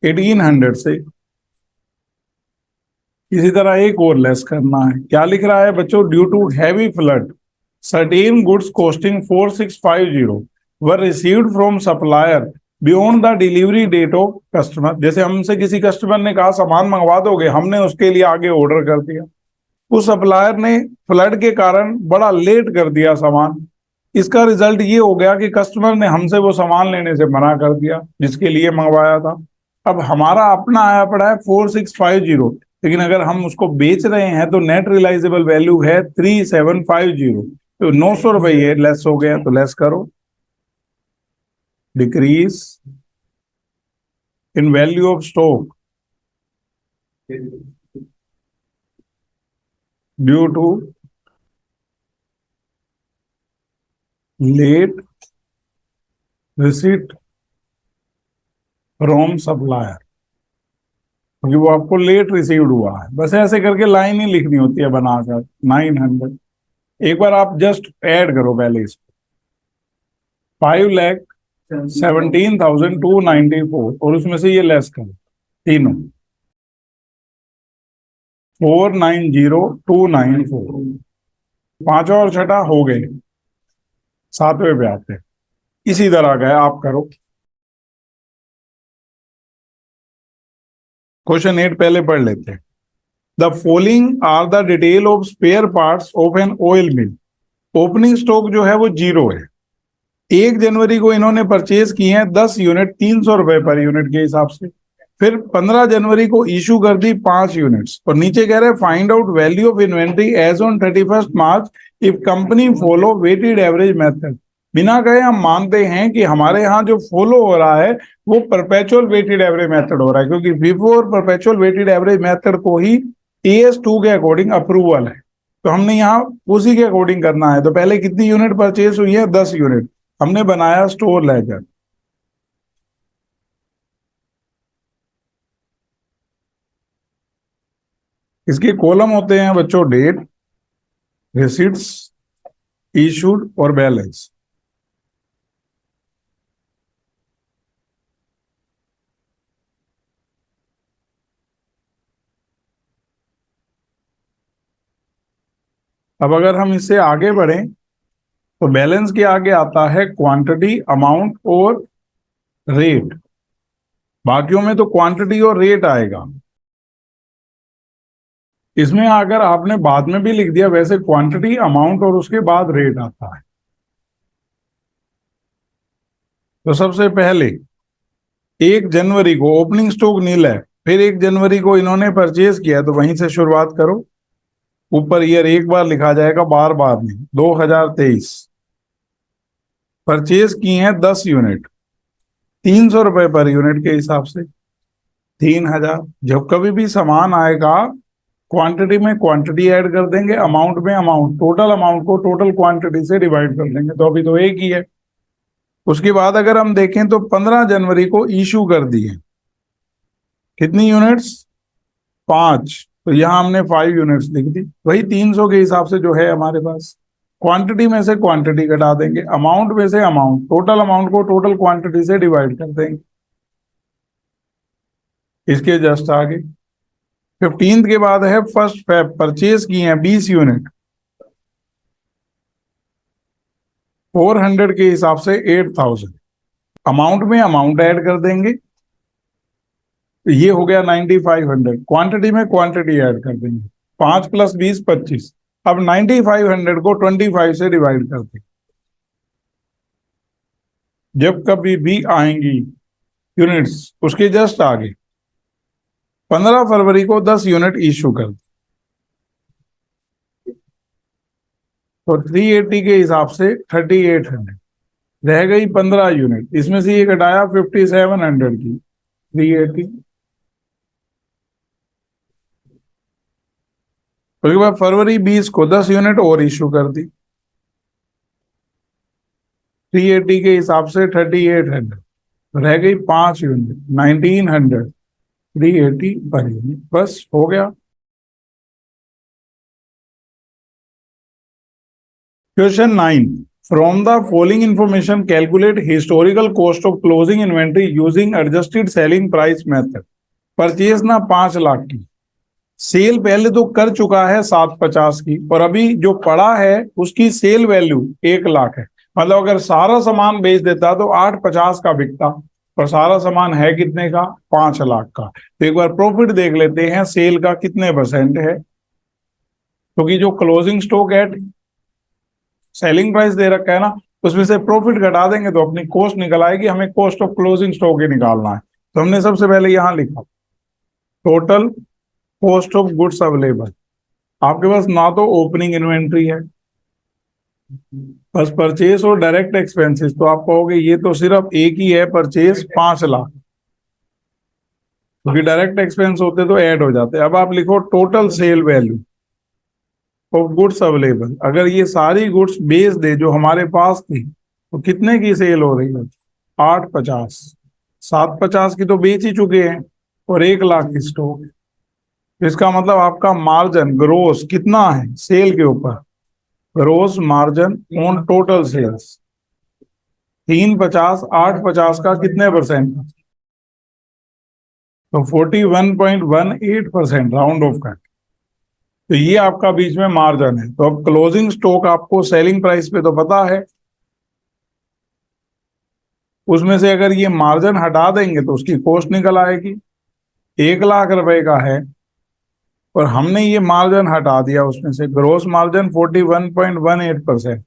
1,800 से. इसी तरह एक और लेस करना है. क्या लिख रहा है बच्चों? Due to heavy flood certain goods costing 4,650 were received from supplier beyond the delivery date of customer. जैसे हमसे किसी कस्टमर ने कहा सामान मंगवा दोगे, हमने उसके लिए आगे ऑर्डर कर दिया, उस सप्लायर ने फ्लड के कारण बड़ा लेट कर दिया सामान, इसका रिजल्ट ये हो गया कि कस्टमर ने हमसे वो सामान लेने से मना कर दिया जिसके लिए मंगवाया था। अब हमारा अपना आया पड़ा है 4650, लेकिन अगर हम उसको बेच रहे हैं तो नेट रियलाइजेबल वैल्यू है 3750, तो 900 रुपये ये लेस हो गया, तो लेस करो, decrease in value of stock due to late receipt from supplier, क्योंकि वो आपको लेट रिसीव्ड हुआ है। बस ऐसे करके लाइन ही लिखनी होती है बनाकर 900। एक बार आप जस्ट ऐड करो पहले इसको, 5,17,294 और उसमें से ये लेस करो तीनों, 4,90,294, पांचवा और छठा हो गए, सातवें पे आते हैं। इसी तरह का है, आप करो। क्वेश्चन 8 पहले पढ़ लेते हैं। The following are the detail of spare parts of an oil mill. Opening stock जो है वो 0 है। 1 जनवरी को इन्होंने परचेज किए हैं 10 यूनिट 300 रुपए पर यूनिट के हिसाब से। फिर 15 जनवरी को इशू कर दी 5 यूनिट्स, और नीचे कह रहे हैं find out value of inventory as on 31 March if company follow weighted average method. बिना कहे हम मानते हैं कि हमारे यहाँ जो फॉलो हो रहा है वो परपेचुअल वेटेड एवरेज मेथड हो रहा है, क्योंकि before perpetual weighted average method को ही AS2 के अकॉर्डिंग अप्रूवल है, तो हमने यहाँ उसी के अकॉर्डिंग करना है। तो पहले कितनी यूनिट परचेज हुई है? 10 यूनिट। हमने बनाया स्टोर लेजर, इसके कॉलम होते हैं बच्चों डेट, रिसीट्स, इशूड और बैलेंस। अब अगर हम इससे आगे बढ़ें तो बैलेंस के आगे आता है क्वांटिटी, अमाउंट और रेट। बाकियों में तो क्वांटिटी और रेट आएगा, इसमें अगर आपने बाद में भी लिख दिया वैसे क्वांटिटी, अमाउंट और उसके बाद रेट आता है। तो सबसे पहले 1 जनवरी को ओपनिंग स्टॉक नील है, फिर 1 जनवरी को इन्होंने परचेज किया, तो वहीं से शुरुआत करो। ऊपर ईयर एक बार लिखा जाएगा, बार बार नहीं। 2023 परचेज किए हैं 10 यूनिट 300 रुपए पर यूनिट के हिसाब से 3,000। जब कभी भी सामान आएगा क्वांटिटी में क्वांटिटी ऐड कर देंगे, अमाउंट में अमाउंट, टोटल अमाउंट को टोटल क्वांटिटी से डिवाइड कर देंगे, तो अभी तो एक ही है। उसके बाद अगर हम देखें तो 15 जनवरी को इशू कर दिए कितनी यूनिट्स? 5, तो यहाँ हमने 5 यूनिट्स लिख दी, वही 300 के हिसाब से जो है हमारे पास। क्वांटिटी में से क्वांटिटी घटा देंगे, अमाउंट में से अमाउंट, टोटल अमाउंट को टोटल क्वांटिटी से डिवाइड कर देंगे। इसके जस्ट आगे 15 के बाद है 1 फेब, परचेज किए हैं 20 यूनिट 400 के हिसाब से 8,000। अमाउंट में अमाउंट ऐड कर देंगे, ये हो गया 9,500। क्वांटिटी में क्वांटिटी ऐड कर देंगे, 5 + 20 25। अब 9,500 को 25 से डिवाइड कर देंगे। जब कभी भी आएंगी यूनिट्स उसके जस्ट आगे 15 फरवरी को 10 यूनिट इशू कर दी, तो 380 के हिसाब से 3,800 रह गई 15 यूनिट, इसमें से ये घटाया 5,700 की 380। उसके बाद फरवरी 20 को 10 यूनिट और इशू कर दी, 380 के हिसाब से 3,800 रह गई 5 यूनिट 1,900, 380 पर यूनिट, बस हो गया। Question 9, from the following information calculate historical cost of closing inventory using adjusted selling price method. Purchase ना 5 लाख की, सेल पहले तो कर चुका है 750 की, और अभी जो पड़ा है उसकी सेल वैल्यू 1 लाख है। मतलब अगर सारा सामान बेच देता तो 850 का बिकता, और सारा सामान है कितने का, 5 लाख का। तो एक बार प्रॉफिट देख लेते हैं सेल का कितने परसेंट है। क्योंकि जो closing stock at selling price दे रखा है ना, उसमें से प्रॉफिट घटा देंगे तो अपनी कॉस्ट निकल आएगी। हमें कॉस्ट ऑफ क्लोजिंग स्टॉक ही निकालना है। तो हमने सबसे पहले यहां लिखा total cost of goods available. आपके पास ना तो ओपनिंग इन्वेंट्री है, बस परचेस और डायरेक्ट एक्सपेंसेस। तो आप कहोगे ये तो सिर्फ एक ही है परचेस 5 लाख, क्योंकि डायरेक्ट एक्सपेंस होते तो ऐड हो जाते। अब आप लिखो total sale value of goods available. अगर ये सारी गुड्स बेच दे जो हमारे पास थी तो कितने की सेल हो रही है, 850। 750 की तो बेच ही चुके हैं और 1 लाख की स्टॉक। इसका मतलब आपका मार्जिन ग्रोस कितना है सेल के ऊपर, gross margin on total sales 350, 850 का कितने परसेंट, तो 41.18% राउंड ऑफ कर। तो ये आपका बीच में मार्जिन है। तो अब क्लोजिंग स्टॉक आपको सेलिंग प्राइस पे तो पता है, उसमें से अगर ये मार्जिन हटा देंगे तो उसकी कॉस्ट निकल आएगी। 1 लाख रुपए का है और हमने ये मार्जिन हटा दिया, उसमें से ग्रोस मार्जिन 41.18%।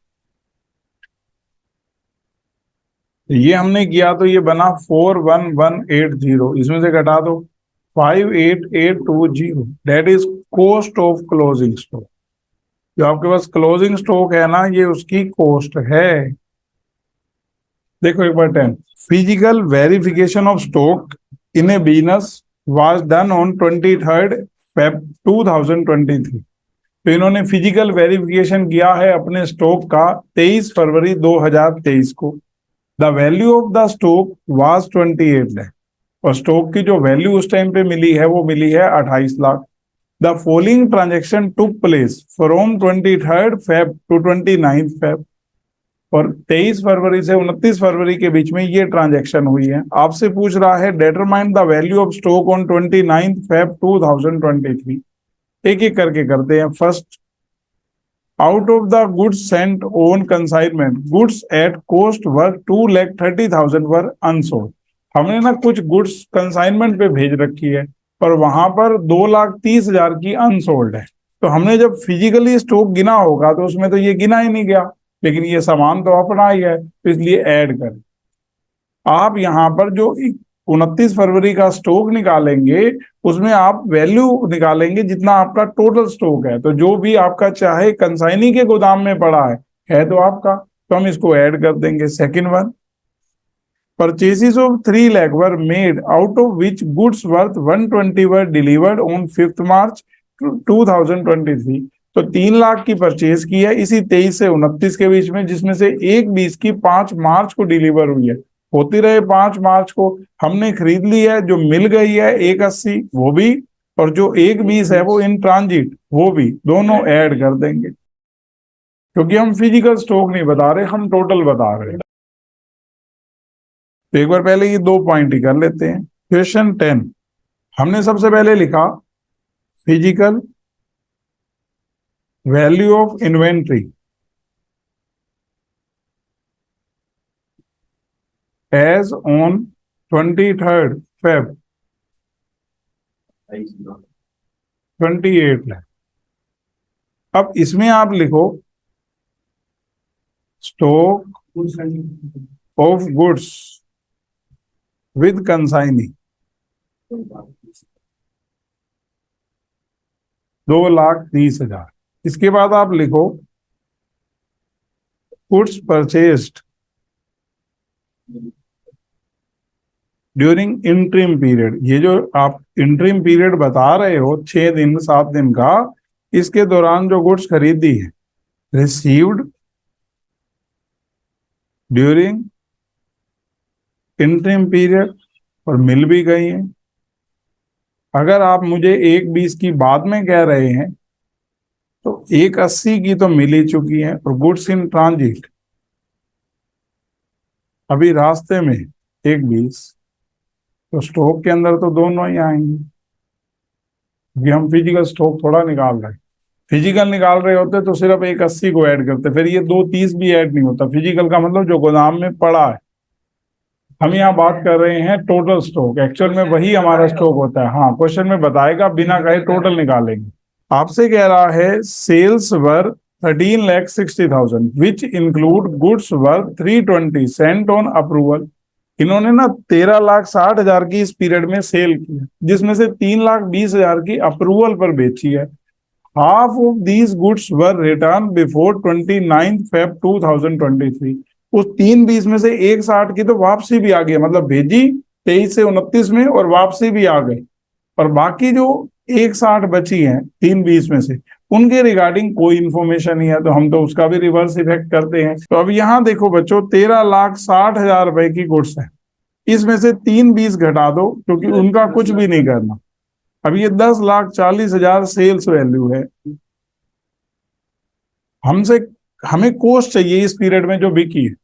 ये हमने किया तो ये बना 41180। इसमें से घटा दो 58820, that is cost of closing stock. जो आपके पास क्लोजिंग स्टॉक है ना, ये उसकी कॉस्ट है। देखो एक बार 10, physical verification of stock in A business was done on 23 Feb 2023। तो इन्होंने फिजिकल वेरिफिकेशन किया है अपने स्टॉक का 23 फरवरी 2023 को। The value of the stock was 28 lakh, और स्टॉक की जो वैल्यू उस टाइम पे मिली है वो मिली है 28 lakh. The following transaction took place from 23 Feb to 29 Feb। और 23 फरवरी से 29 फरवरी के बीच में ये ट्रांजैक्शन हुई है। आपसे पूछ रहा है determine the value of stock on 29 Feb 2023। एक एक करके करते हैं। First, out of the goods Saint on consignment, goods at cost were 2,30,000 were unsold. हमने ना कुछ गुड्स कंसाइनमेंट पे भेज रखी है और वहां पर 2,30,000 की अनसोल्ड है। तो हमने जब फिजिकली स्टॉक गिना होगा तो उसमें तो ये गिना ही नहीं गया, लेकिन ये सामान तो अपना ही है, तो इसलिए ऐड करें। आप यहाँ पर जो 29 फरवरी का स्टॉक निकालेंगे उसमें आप वैल्यू निकालेंगे जितना आपका टोटल स्टॉक है। तो जो भी आपका चाहे कंसाइनी के गोदाम में पड़ा है तो आपका, तो हम इसको ऐड कर देंगे। Second one, purchases of 3 lakh were made out of which goods worth 120 were delivered on 5 मार्च 2023। तो 3 लाख की परचेज की है इसी 23 से 29 के बीच में, जिसमें से एक 20 की 5 मार्च को डिलीवर हुई है। होती रहे 5 मार्च को हमने खरीद ली है, जो मिल गई है 180 वो भी, और जो एक 20 है वो इन ट्रांजिट वो भी, दोनों ऐड कर देंगे। क्योंकि हम फिजिकल स्टॉक नहीं बता रहे, हम टोटल बता रहे हैं। तो एक बार पहले ये 2 पॉइंट ही कर लेते हैं। क्वेश्चन 10, हमने सबसे पहले लिखा physical value of inventory as on 23 Feb 28 lakh. अब इसमें आप लिखो stock of goods with consignee 2,30,000। इसके बाद आप लिखो goods purchased during interim period. ये जो आप इंटरिम पीरियड बता रहे हो 6 दिन 7 दिन का, इसके दौरान जो गुड्स खरीदी है रिसीव्ड ड्यूरिंग इंटरिम पीरियड और मिल भी गई है। अगर आप मुझे 120 की बाद में कह रहे हैं तो 180 की तो मिल ही चुकी है, और गुड्स इन ट्रांजिट अभी रास्ते में 120, तो स्टॉक के अंदर तो दोनों ही आएंगे। क्योंकि हम फिजिकल स्टॉक थोड़ा निकाल रहे हैं, फिजिकल निकाल रहे होते तो सिर्फ 180 को ऐड करते, फिर ये 230 भी ऐड नहीं होता। फिजिकल का मतलब जो गोदाम में पड़ा है। हम यहाँ बात कर रहे हैं टोटल स्टॉक, एक्चुअल में वही हमारा स्टॉक होता है। हाँ, क्वेश्चन में बताएगा, बिना कहे टोटल निकालेंगे। आपसे कह रहा है sales were 13,60,000 which include goods worth 320 sent on approval. इन्होंने ना 13,60,000 की इस पीरियड में सेल की है, जिसमें से 3,20,000 की अप्रूवल पर बेची है। Half of these goods were return before 29 Feb 2023। उस 320 में से 160 की तो वापसी भी आ गई, मतलब भेजी 23 से 29 में और वापसी भी आ गई। और बाकी जो 160 बची हैं 320 में से, उनके रिगार्डिंग कोई इंफॉर्मेशन नहीं है, तो हम तो उसका भी रिवर्स इफेक्ट करते हैं। तो अब यहाँ देखो बच्चों, 13,60,000 रुपए की गुड्स है, इसमें से 320 घटा दो क्योंकि उनका कुछ भी नहीं करना। अब ये 10,40,000 सेल्स वैल्यू है। हमसे हमें कोस्ट चाहिए इस पीरियड में जो बिकी है।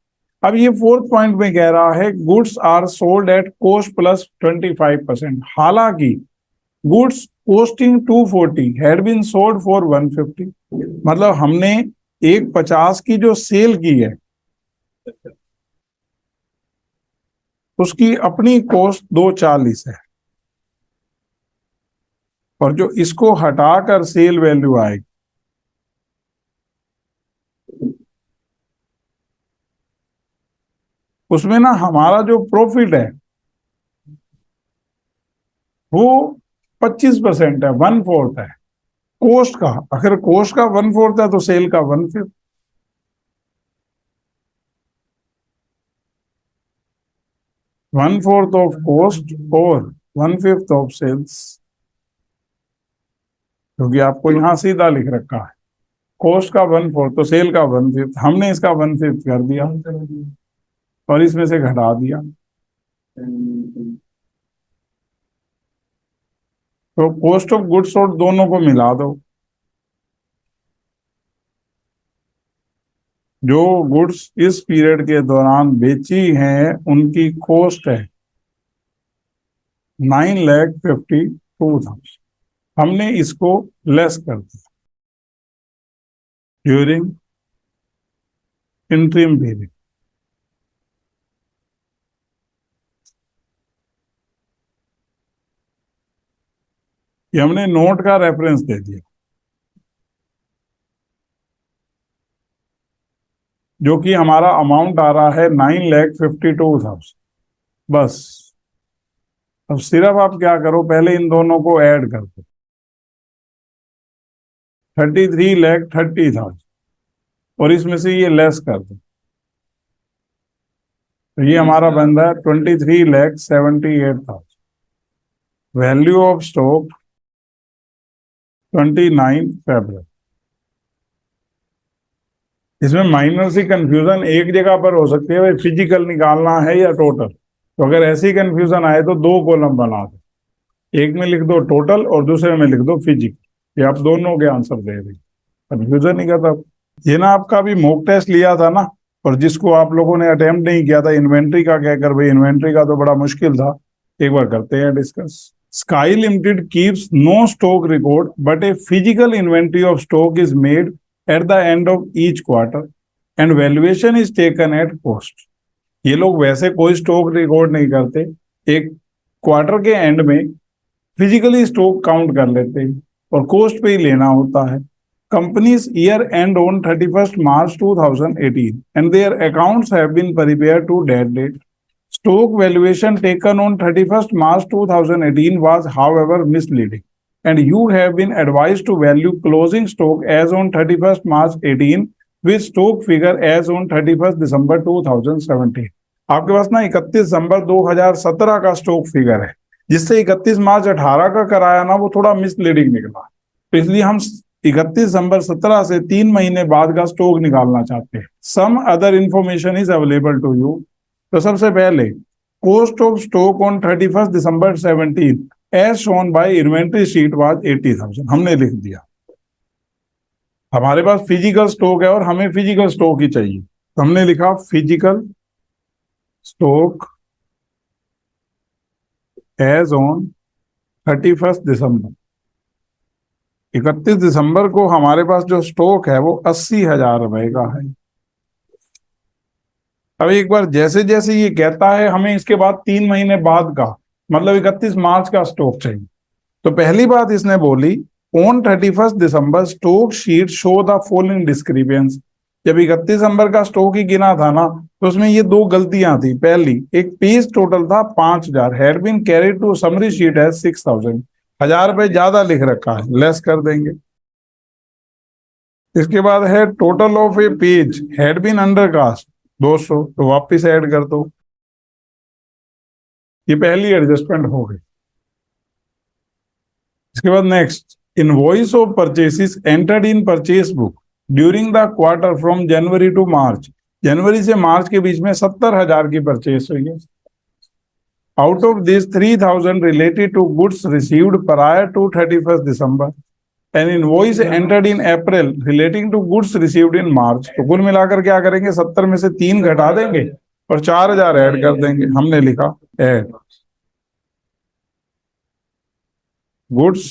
अब ये फोर्थ पॉइंट में कह रहा है goods are sold at cost plus 25%। हालांकि goods costing 240 had been sold for 150। मतलब हमने 150 की जो सेल की है उसकी अपनी कॉस्ट 240 है, और जो इसको हटाकर सेल वैल्यू आएगी उसमें ना हमारा जो प्रॉफिट है वो 25% है, 1/4 है कोस्ट का। अगर कोस्ट का 1/4 है तो सेल का 1/5। 1/4 ऑफ कोस्ट और 1/5 ऑफ सेल्स, क्योंकि आपको यहाँ सीधा लिख रखा है कोस्ट का 1/4 तो सेल का 1/5। हमने इसका 1/5 कर दिया और इसमें से घटा दिया। तो कॉस्ट ऑफ गुड्स और दोनों को मिला दो। जो गुड्स इस पीरियड के दौरान बेची हैं उनकी कॉस्ट है 9,52,000। हमने इसको लेस कर दिया ड्यूरिंग इंटरिम पीरियड। ये हमने नोट का रेफरेंस दे दिया, जो कि हमारा अमाउंट आ रहा है 9,52,000 बस। अब सिर्फ आप क्या करो, पहले इन दोनों को ऐड कर दो, 33,30,000, और इसमें से ये लेस कर दो, तो ये हमारा बन रहा है 23,78,000। वैल्यू ऑफ स्टॉक 29 फरवरी। इसमें माइनर सी कंफ्यूजन एक जगह पर हो सकती है, भाई फिजिकल निकालना है या टोटल। तो अगर ऐसी कंफ्यूजन आए तो दो कॉलम बना दो, एक में लिख दो टोटल और दूसरे में लिख दो फिजिकल। ये आप दोनों के आंसर दे रहे, कंफ्यूजन नहीं करता। ये ना आपका भी मॉक टेस्ट लिया था ना, और जिसको आप लोगों ने अटेम्प्ट नहीं किया था इन्वेंट्री का, कहकर भाई इन्वेंट्री का तो बड़ा मुश्किल था, एक बार करते हैं discuss. Sky limited keeps no stock record but a physical inventory of stock is made at the end of each quarter and valuation is taken at cost. ये लोग वैसे कोई स्टॉक रिकॉर्ड नहीं करते, एक क्वार्टर के एंड में फिजिकली स्टॉक काउंट कर लेते हैं और कॉस्ट पे ही लेना होता है। Company's year end on 31st March 2018 and their accounts have been prepared to that date. Stock valuation taken on 31st March 2018 was however misleading and you have been advised to value closing stock as on 31st March 18 with stock figure as on 31st December 2017। आपके पास ना 31 दिसंबर 2017 का स्टॉक फिगर है, जिससे 31 मार्च 18 का कराया ना वो थोड़ा मिसलीडिंग निकला, तो इसलिए हम 31 दिसंबर 17 से 3 महीने बाद का स्टॉक निकालना चाहते हैं। Some other information is available to you. तो सबसे पहले cost of stock on 31st December 17 as shown by inventory sheet was 80,000, हमने लिख दिया। हमारे पास फिजिकल स्टॉक है और हमें फिजिकल स्टॉक ही चाहिए, तो हमने लिखा physical stock as on 31st December। 31 दिसंबर को हमारे पास जो स्टॉक है वो 80,000 रुपए का है। अब एक बार जैसे जैसे ये कहता है हमें इसके बाद 3 महीने बाद का मतलब 31 मार्च का स्टॉक चाहिए। तो पहली बात इसने बोली, on 31 December stock sheet show the following discrepancies. जब 31 दिसंबर का स्टॉक ही गिना था ना, तो उसमें ये दो गलतियां थी। पहली, एक पेज टोटल था 5,000, had been carried to summary sheet है 6,000, 1,000 रुपए ज्यादा लिख रखा है, लेस कर देंगे। इसके बाद है total of a page had been under cast 200, तो वापिस ऐड कर दो। ये पहली एडजस्टमेंट हो गई। इसके बाद next, invoice of purchases entered in purchase book during the quarter from January to March. जनवरी से मार्च के बीच में 70,000 की परचेस हुई है। Out of this 3,000 related to goods received prior to 31 December. An invoice entered in April relating to goods received in March. तो कुल मिलाकर क्या करेंगे, 70 में से 3 घटा देंगे और 4,000 ऐड कर देंगे। हमने लिखा add goods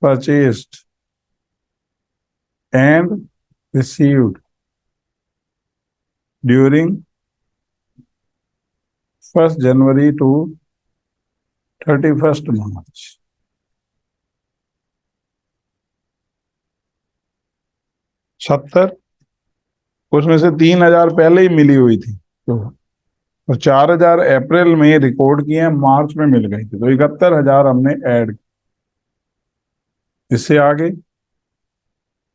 purchased and received during 1st January to 31st March। 70, उसमें से 3,000 पहले ही मिली हुई थी, तो और 4,000 अप्रैल में रिकॉर्ड किए हैं, मार्च में मिल गई थी, तो 71,000 हमने ऐड। इससे आगे,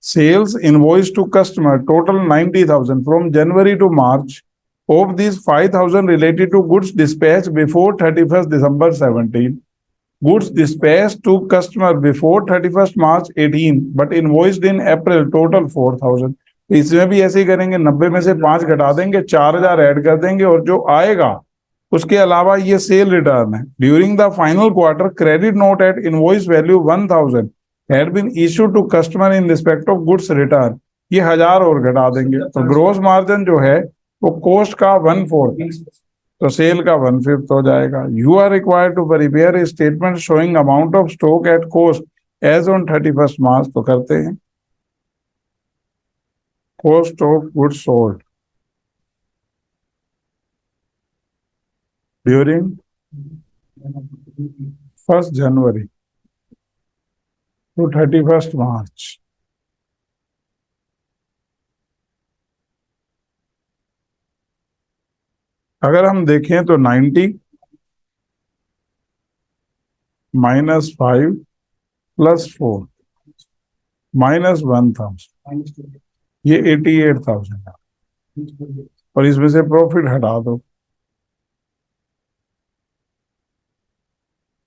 sales invoice to customer total 90,000 from January to March. Of this 5,000 related to goods dispatch before 31 December 17। Goods dispatched to customer before 31st March 18 but invoiced in April total 4,000। इसमें भी ऐसे ही करेंगे, 90 में से 5 घटा देंगे, 4,000 ऐड कर देंगे और जो आएगा उसके अलावा ये सेल रिटर्न है। During the final quarter credit note at invoice value 1,000 had been issue to customer in respect of goods return. ये 1,000 और घटा देंगे, तो ग्रोस मार्जिन जो है वो कॉस्ट का 1/4, तो सेल का 1/5 हो जाएगा। You are required to prepare a statement showing amount of stock at cost as on 31 March. तो करते हैं, cost of goods sold during 1st January to 31st March. अगर हम देखें तो 90 -5 + 4 -1,000, ये 88,000 है। और इसमें से प्रॉफिट हटा दो,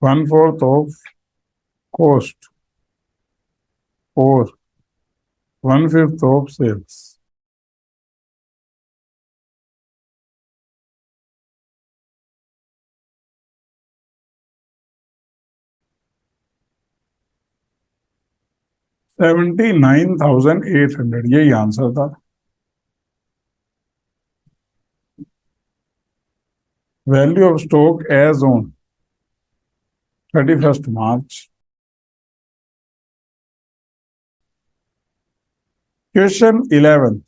1/4 ऑफ कॉस्ट और 1/5 ऑफ सेल्स। $79,800, यही आंसर था। Value of stock as on 31st March. Question 11,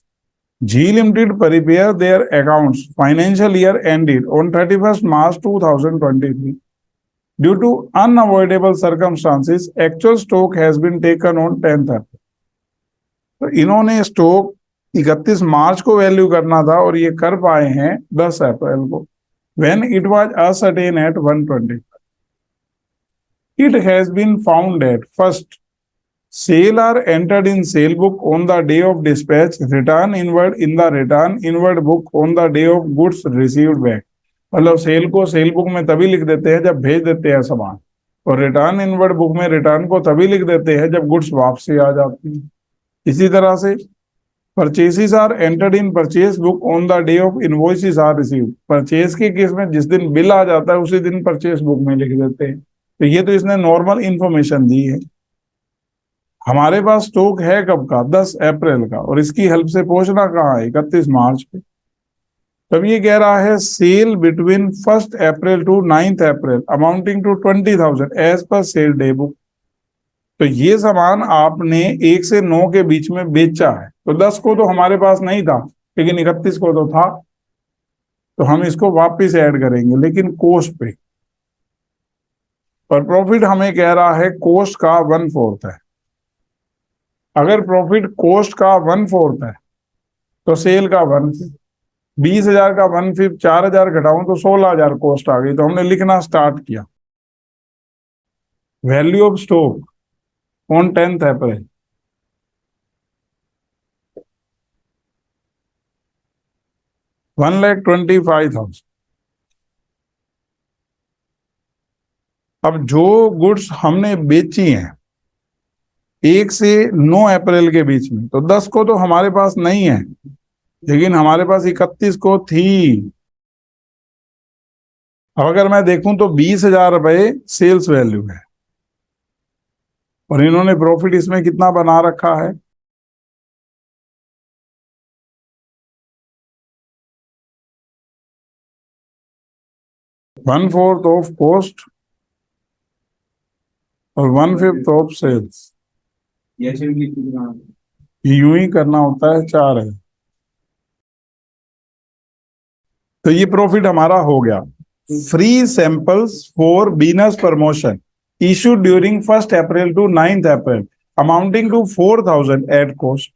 G Limited prepare their accounts financial year ended on 31st March 2023. Due to unavoidable circumstances, actual stock has been taken on 10th April। तो इन्होंने स्टॉक 31 मार्च को वैल्यू करना था और ये कर पाए हैं 10 अप्रैल को। When it was ascertained at 120, it has been found that first, sale are entered in sale book on the day of dispatch, return inward in the return inward book on the day of goods received back। मतलब सेल को सेल बुक में तभी लिख देते हैं जब भेज देते हैं सामान, और रिटर्न इनवर्ड बुक में रिटर्न को तभी लिख देते हैं जब गुड्स वापसी आ जाती है। इसी तरह से purchases are entered in purchase book on the day of invoices are received. Purchase के केस में जिस दिन बिल आ जाता है उसी दिन परचेस बुक में लिख देते हैं। तो ये तो इसने नॉर्मल इंफॉर्मेशन दी है। हमारे पास स्टॉक है कब का, 10 अप्रैल का, और इसकी हेल्प से पहुंचना कहाँ है, 31 मार्च पे। तब ये कह रहा है sale between 1st April to 9th April amounting to 20,000 as per sale day book. तो ये सामान आपने 1 से 9 के बीच में बेचा है, तो 10 को तो हमारे पास नहीं था, लेकिन 31 को तो था। तो हम इसको वापस ऐड करेंगे लेकिन कोस्ट पे। पर प्रॉफिट हमें कह रहा है कोस्ट का 1/4 है। अगर प्रॉफिट कोस्ट का 1/4 है तो सेल का 1/5, 20,000 का 1/5, 4,000 घटाऊं तो 16,000 कॉस्ट आ गई। तो हमने लिखना स्टार्ट किया। Value of stock on 10th अप्रैल, 1,25,000। अब जो गुड्स हमने बेची हैं 1 से 9 अप्रैल के बीच में, तो 10 को तो हमारे पास नहीं है, लेकिन हमारे पास 31 को थी। अब अगर मैं देखूं तो 20,000 रुपए सेल्स वैल्यू है और इन्होंने प्रॉफिट इसमें कितना बना रखा है, 1/4 ऑफ कॉस्ट और 1/5 ऑफ सेल्स। यूं ही करना होता है, 4 है। तो ये प्रॉफिट हमारा हो गया। Free samples for business promotion issued during 1st April to 9th April amounting to 4,000 at cost.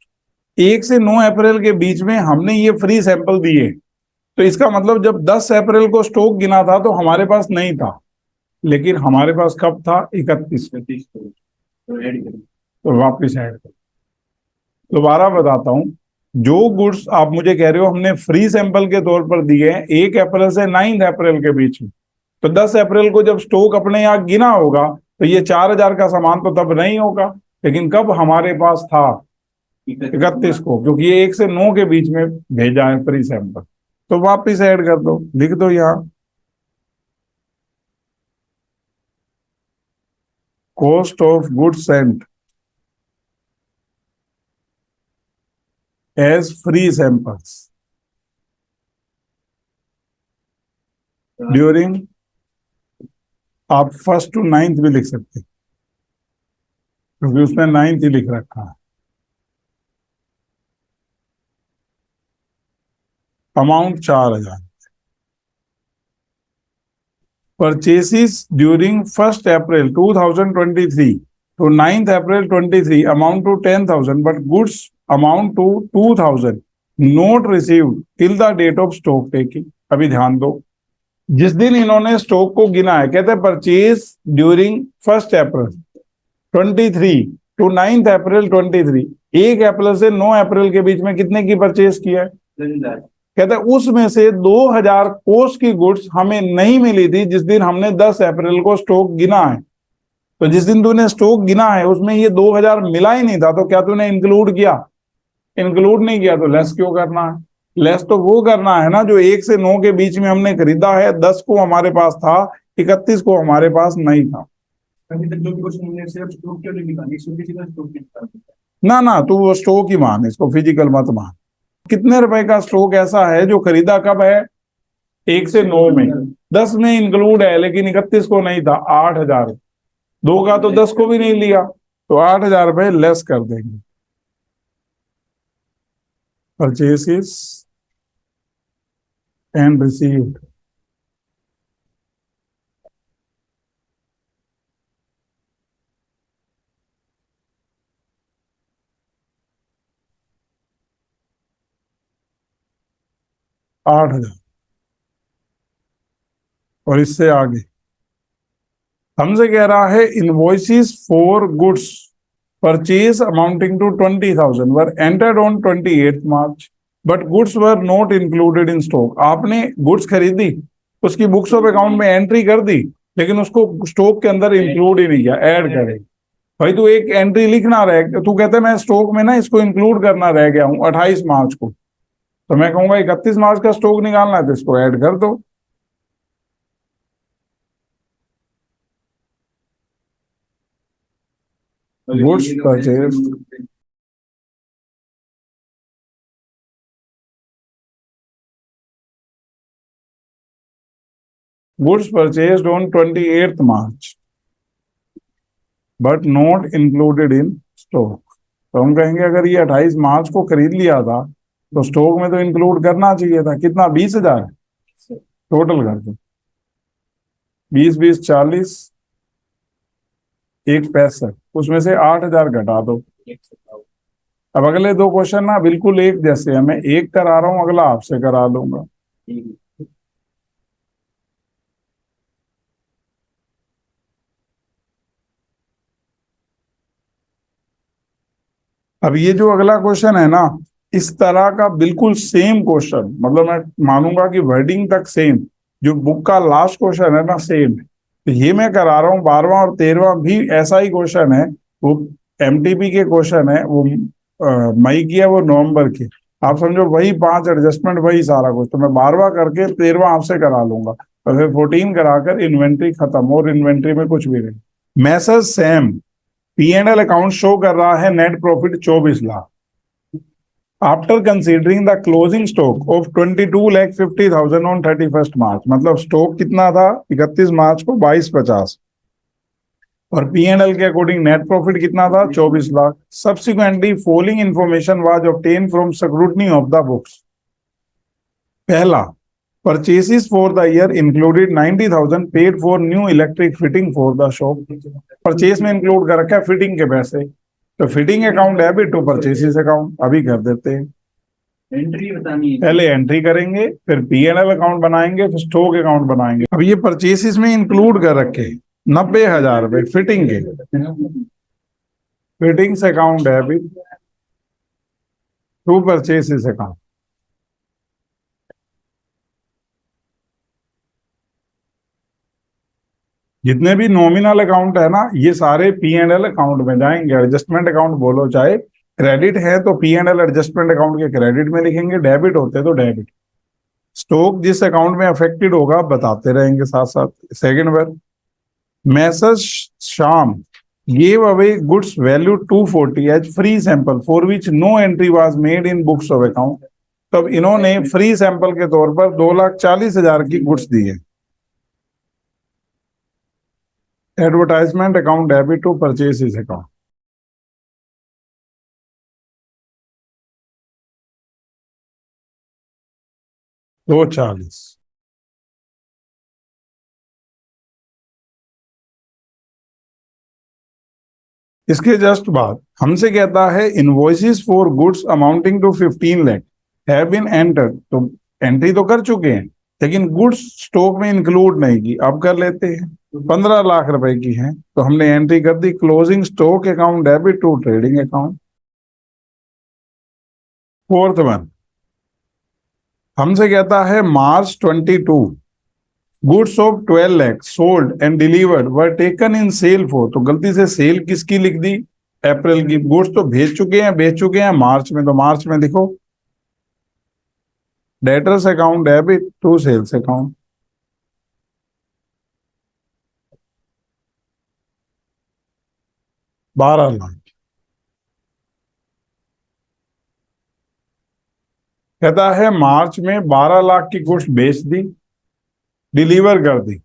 1 से 9 अप्रैल के बीच में हमने ये फ्री सैंपल दिए। तो इसका मतलब जब 10 अप्रैल को स्टॉक गिना था तो हमारे पास नहीं था, लेकिन हमारे पास कब था, 31 को। तो वापिस ऐड कर। दोबारा बताता हूं, जो गुड्स आप मुझे कह रहे हो हमने फ्री सैंपल के तौर पर दिए हैं 1 अप्रैल से 9 अप्रैल के बीच में, तो 10 अप्रैल को जब स्टॉक अपने यहाँ गिना होगा तो ये 4,000 का सामान तो तब नहीं होगा, लेकिन कब हमारे पास था, 31 को, क्योंकि ये 1 से 9 के बीच में भेजा है फ्री सैंपल। तो वापिस ऐड कर दो, लिख दो यहाँ cost of goods sent as free samples during, आप 1st to 9th भी लिख सकते हैं क्योंकि उसमें 9th ही लिख रखा है। Amount 4,000। Purchases during 1st April 2023 to 9th April 23 amount to 10,000 but goods amount to 2,000 not received till the date of stock taking. अभी ध्यान दो, जिस दिन इन्होंने स्टॉक को गिना है, कहते हैं purchase during 1st April 23 to 9th April 23, 1 अप्रैल से 9 अप्रैल के बीच में कितने की परचेज किया है, कहते हैं उसमें से 2,000 कोष की गुड्स हमें नहीं मिली थी जिस दिन हमने 10 अप्रैल को स्टॉक गिना है। तो जिस दिन तूने स्टॉक गिना है उसमें ये 2,000 मिला ही नहीं था, तो क्या तूने इंक्लूड किया, इंक्लूड नहीं किया, तो लेस क्यों करना है। लेस तो वो करना है ना जो 1 से 9 के बीच में हमने खरीदा है, 10 को हमारे पास था, 31 को हमारे पास नहीं था। ना ना, तू वो स्टॉक ही मान, इसको फिजिकल मत मान। कितने रुपए का स्टॉक ऐसा है जो खरीदा कब है, 1 से 9 में, 10 में इंक्लूड है लेकिन 31 को नहीं था, 8,000। 2 का तो 10 को भी नहीं लिया, तो 8,000 रुपए लेस कर देंगे। Purchases and received, $8,000। और इससे आगे हमसे कह रहा है invoices for goods purchase amounting to 20,000 were entered on 28th March but goods were not included in stock. आपने गुड्स खरीदी, उसकी बुक्स ऑफ अकाउंट में एंट्री कर दी, लेकिन उसको स्टॉक के अंदर इंक्लूड ही नहीं किया, ऐड करे। भाई तू एक एंट्री लिखना रह, तू कहते मैं स्टॉक में ना इसको इंक्लूड करना रह गया हूँ 28 मार्च को, तो मैं कहूंगा 31 मार्च का स्टॉक निकालना है तो इसको ऐड कर दो। Goods purchase, goods purchased on 28th March but not included in stock. तो हम कहेंगे अगर ये 28 मार्च को खरीद लिया था तो स्टॉक में तो इंक्लूड करना चाहिए था। कितना, 20,000। टोटल कर दो, 20 20 40, 1 65, उसमें से 8,000 घटा दो। अब अगले दो क्वेश्चन ना बिल्कुल एक जैसे हैं, मैं एक करा रहा हूं, अगला आपसे करा लूंगा। अब ये जो अगला क्वेश्चन है ना, इस तरह का बिल्कुल सेम क्वेश्चन, मतलब मैं मानूंगा कि वर्डिंग तक सेम, जो बुक का लास्ट क्वेश्चन है ना सेम है। तो ये मैं करा रहा हूँ 12वां और 13वां भी ऐसा ही क्वेश्चन है। वो एमटीपी के क्वेश्चन है, वो मई की है, वो नवंबर की। आप समझो वही 5 एडजस्टमेंट, वही सारा कुछ। तो मैं 12वां करके 13वां आपसे करा लूंगा, और फिर 14 कराकर इन्वेंट्री खत्म, और इन्वेंट्री में कुछ भी नहीं। Message same P and L account show कर रहा है net profit 24 lakh, after considering the closing stock of 22,50,000 on 31 March. मतलब स्टॉक कितना था 31 मार्च को, 2250, और पी एंड एल के अकॉर्डिंग नेट प्रॉफिट कितना था 24 lakh. Subsequently following information was obtain from scrutiny of the books. पहला, purchases for the year included 90,000 paid for new electric fitting for the shop. Purchase में इंक्लूड कर रखा है फिटिंग के पैसे, तो fitting account debit to purchases account. अभी कर देते हैं, एंट्री बतानी है, पहले एंट्री करेंगे, फिर पीएनएल अकाउंट बनाएंगे, फिर स्टॉक अकाउंट बनाएंगे। अब ये परचेसेस में इंक्लूड कर रखे 90,000 रुपए फिटिंग के, fittings account debit to purchases account. जितने भी नॉमिनल अकाउंट है ना, ये सारे पी एंड एल अकाउंट में जाएंगे। एडजस्टमेंट अकाउंट बोलो चाहे, क्रेडिट है तो P and L adjustment account के क्रेडिट में लिखेंगे, डेबिट होते तो डेबिट। स्टॉक जिस अकाउंट में अफेक्टेड होगा बताते रहेंगे साथ साथ। सेकंड वर्ड, मैसेज शाम gave away goods valued 240 as free sample for which no entry was made in books of account। तब इन्होंने फ्री सैंपल के तौर पर 2,40,000 की गुड्स दी है। Advertisement account debit to purchases account. 240। इसके जस्ट बाद हमसे कहता है invoices for goods amounting to 15 lakh have been entered. तो एंट्री तो कर चुके हैं, लेकिन गुड्स स्टॉक में इंक्लूड नहीं की। अब कर लेते हैं, 15 लाख रुपए की है, तो हमने एंट्री कर दी closing stock account debit to trading account. Fourth one, हमसे कहता है March 22 goods of 12 lakh sold and delivered were taken in sale for. तो गलती से सेल किसकी लिख दी, अप्रैल की। गुड्स तो भेज चुके हैं मार्च में, तो मार्च में देखो debtors account debit to sales account. 12 lakh. कहता है मार्च में 12 लाख की गुड्स बेच दी, डिलीवर कर दी,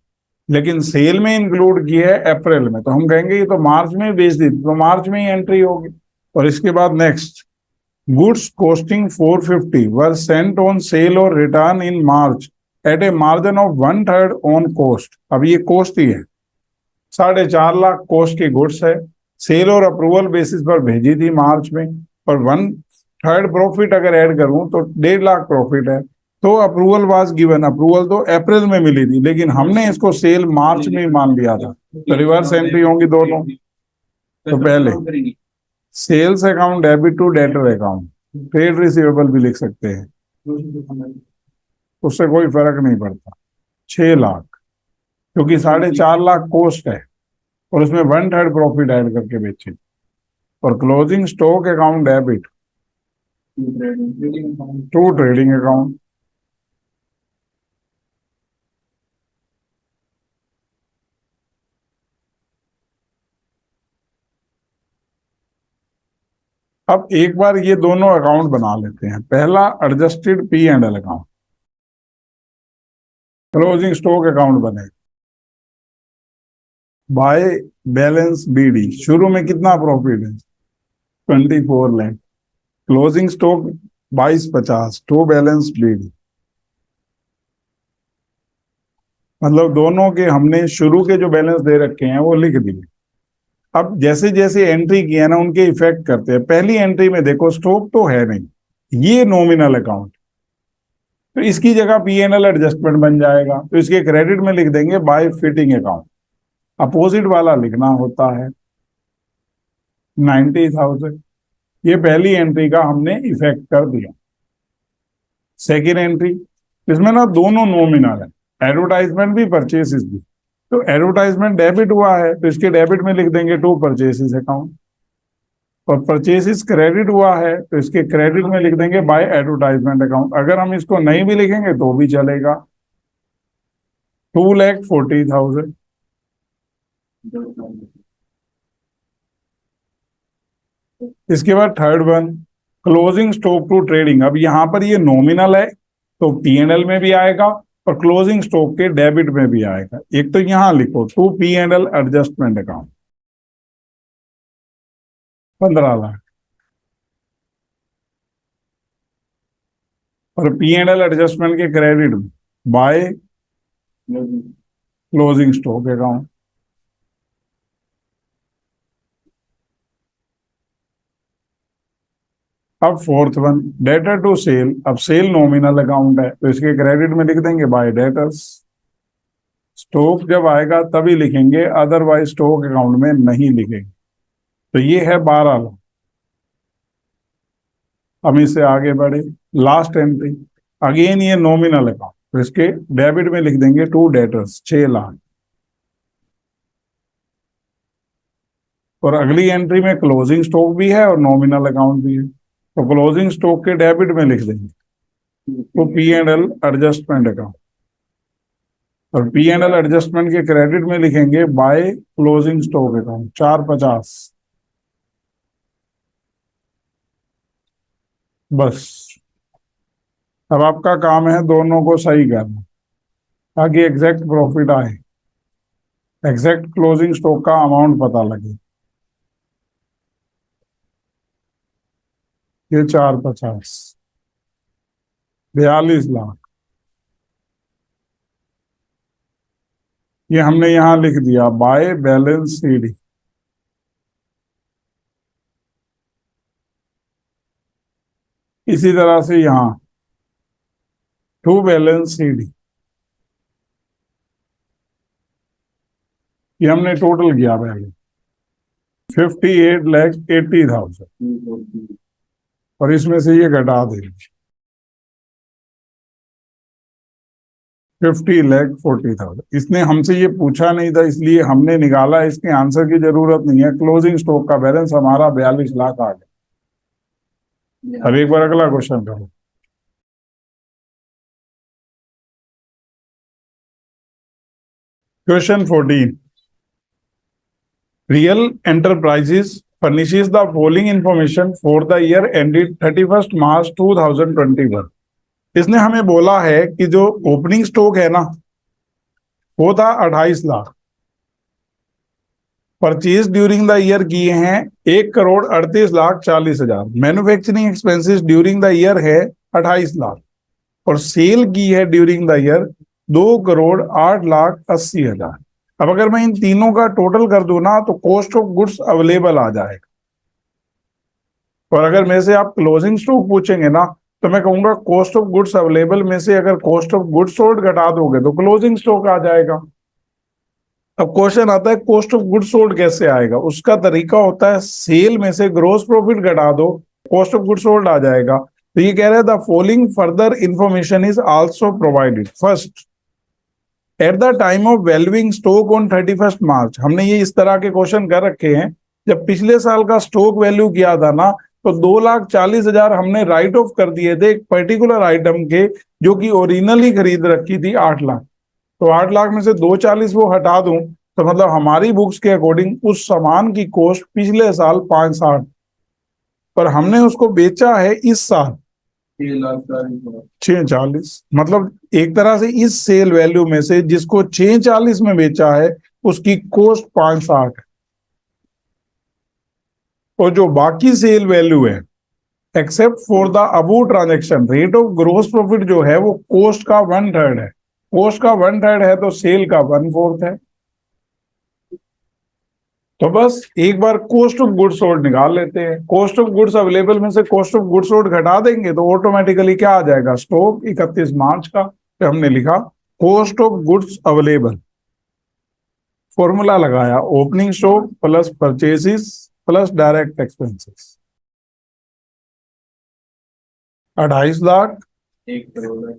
लेकिन सेल में इंक्लूड की है अप्रैल में। तो हम कहेंगे ये तो मार्च में बेच दी, तो मार्च में ही एंट्री होगी। और इसके बाद next, goods costing 450 were sent on sale और return in March at a margin of 1/3 on cost. अब ये कॉस्ट ही है, 4.5 लाख कॉस्ट की गुड्स है, सेल और अप्रूवल बेसिस पर भेजी थी मार्च में, और 1/3 प्रॉफिट अगर ऐड करूं तो 1.5 लाख प्रॉफिट है। तो अप्रूवल वाज गिवन, अप्रूवल तो अप्रैल में मिली थी, लेकिन हमने इसको सेल मार्च में ही मान लिया था। तो रिवर्स एंट्री होंगी दोनों। तो पहले sales account debit to debtor account, trade receivable भी लिख सकते हैं, उससे कोई फर्क नहीं पड़ता। 6 लाख, क्योंकि 4.5 लाख कॉस्ट है, और उसमें 1/3 प्रॉफिट ऐड करके बेचे। और closing stock account debit to trading account. अब एक बार ये दोनों अकाउंट बना लेते हैं। पहला adjusted P and L account, closing stock account बने, बाय बैलेंस बीडी, शुरू में कितना प्रॉफिट है 24 lakh, closing stock 2250 to balance BD. मतलब दोनों के हमने शुरू के जो बैलेंस दे रखे हैं वो लिख दिए। अब जैसे जैसे एंट्री किया ना उनके इफेक्ट करते हैं। पहली एंट्री में देखो स्टॉक तो है नहीं, ये नॉमिनल अकाउंट, तो इसकी जगह पीएनएल एडजस्टमेंट बन जाएगा, तो इसके क्रेडिट में लिख देंगे बाय फिटिंग अकाउंट। अपोजिट वाला लिखना होता है 90,000। ये पहली एंट्री का हमने इफेक्ट कर दिया। सेकेंड एंट्री, इसमें ना दोनों नॉमिनल है, एडवर्टाइजमेंट भी परचेसेस भी। तो एडवर्टाइजमेंट डेबिट हुआ है तो इसके डेबिट में लिख देंगे टू परचेसेस अकाउंट, और परचेसेस क्रेडिट हुआ है तो इसके क्रेडिट में लिख देंगे बाय एडवर्टाइजमेंट अकाउंट। अगर हम इसको नहीं भी लिखेंगे तो भी चलेगा। 2,40,000। इसके बाद third one, closing stock to trading. अब यहां पर ये नॉमिनल है तो पीएनएल में भी आएगा और क्लोजिंग स्टॉक के डेबिट में भी आएगा। एक तो यहां लिखो to PNL adjustment account 15 lakh, और पीएनएल एडजस्टमेंट के क्रेडिट में बाय क्लोजिंग स्टॉक अकाउंट। अब fourth one, debtor to sale. अब सेल नॉमिनल अकाउंट है तो इसके क्रेडिट में लिख देंगे बाय डेटर्स। स्टॉक जब आएगा तभी लिखेंगे, अदरवाइज स्टॉक अकाउंट में नहीं लिखेंगे। तो ये है 12 लाख। हम इससे आगे बढ़े, लास्ट एंट्री, अगेन ये नॉमिनल अकाउंट तो इसके डेबिट में लिख देंगे टू डेटर्स 6 लाख। और अगली एंट्री में क्लोजिंग स्टॉक भी है और नॉमिनल अकाउंट भी है, तो क्लोजिंग स्टॉक के डेबिट में लिख देंगे तो P and L adjustment account, और पी एंड एल एडजस्टमेंट के क्रेडिट में लिखेंगे बाय क्लोजिंग स्टॉक अकाउंट 450। बस अब आपका काम है दोनों को सही करना ताकि एग्जैक्ट प्रॉफिट आए, एग्जैक्ट क्लोजिंग स्टॉक का अमाउंट पता लगे। ये 450, 42 लाख। ये हमने यहां लिख दिया बाय बैलेंस सीडी। इसी तरह से यहां टू बैलेंस सीडी, ये हमने टोटल किया पहले 58,80,000, और इसमें से ये घटा देंगे 50,40,000। इसने हमसे ये पूछा नहीं था इसलिए हमने निकाला, इसके आंसर की जरूरत नहीं है। क्लोजिंग स्टॉक का बैलेंस हमारा 42 लाख आ गया। अब एक बार अगला क्वेश्चन करो। Question 14, real enterprises furnishes the following information for the year ended 31st March 2021। इसने हमें बोला है कि जो ओपनिंग स्टॉक है ना वो था 28 lakh, purchase during the year किए हैं 1,38,40,000। Manufacturing expenses during the year है 28 लाख, और सेल की है ड्यूरिंग द ईयर 2,08,80,000। अब अगर मैं इन तीनों का टोटल कर दूं ना तो कॉस्ट ऑफ गुड्स अवेलेबल आ जाएगा। और अगर मेरे से आप क्लोजिंग स्टॉक पूछेंगे ना तो मैं कहूंगा कॉस्ट ऑफ गुड्स अवेलेबल में से अगर कॉस्ट ऑफ गुड्स सोल्ड घटा दोगे तो क्लोजिंग स्टॉक आ जाएगा। अब क्वेश्चन आता है कॉस्ट ऑफ गुड्स सोल्ड कैसे आएगा। उसका तरीका होता है सेल में से ग्रोस प्रॉफिट घटा दो, कॉस्ट ऑफ गुड्स सोल्ड आ जाएगा। तो ये कह रहे हैं the following further information is also provided. First, at the time of valuing stock on 31st मार्च। हमने ये इस तरह के क्वेश्चन कर रखे हैं, जब पिछले साल का स्टॉक वैल्यू किया था ना तो 2,40,000 हमने राइट ऑफ कर दिए थे एक पर्टिकुलर आइटम के, जो कि ओरिजिनली खरीद रखी थी 8 लाख। तो 8 लाख में से 2,40 वो हटा दूं तो मतलब हमारी बुक्स के अकॉर्डिंग उस सामान की कॉस्ट पिछले साल 5,60, पर हमने उसको बेचा है इस साल 6,40। मतलब एक तरह से इस सेल वैल्यू में से जिसको 6,40 में बेचा है उसकी कॉस्ट 5,60 है, और जो बाकी सेल वैल्यू है except for the above transaction, rate of gross profit जो है वो कॉस्ट का 1/3 है। कोस्ट का 1/3 है तो सेल का 1/4 है। तो बस एक बार कॉस्ट ऑफ गुड्स सोल्ड निकाल लेते हैं। कॉस्ट ऑफ गुड्स अवेलेबल में से कॉस्ट ऑफ गुड्स सोल्ड घटा देंगे तो ऑटोमेटिकली क्या आ जाएगा, स्टॉक 31 मार्च का। तो हमने लिखा cost of goods available, formula लगाया opening stock plus purchases plus direct expenses, 28 lakh 1 crore.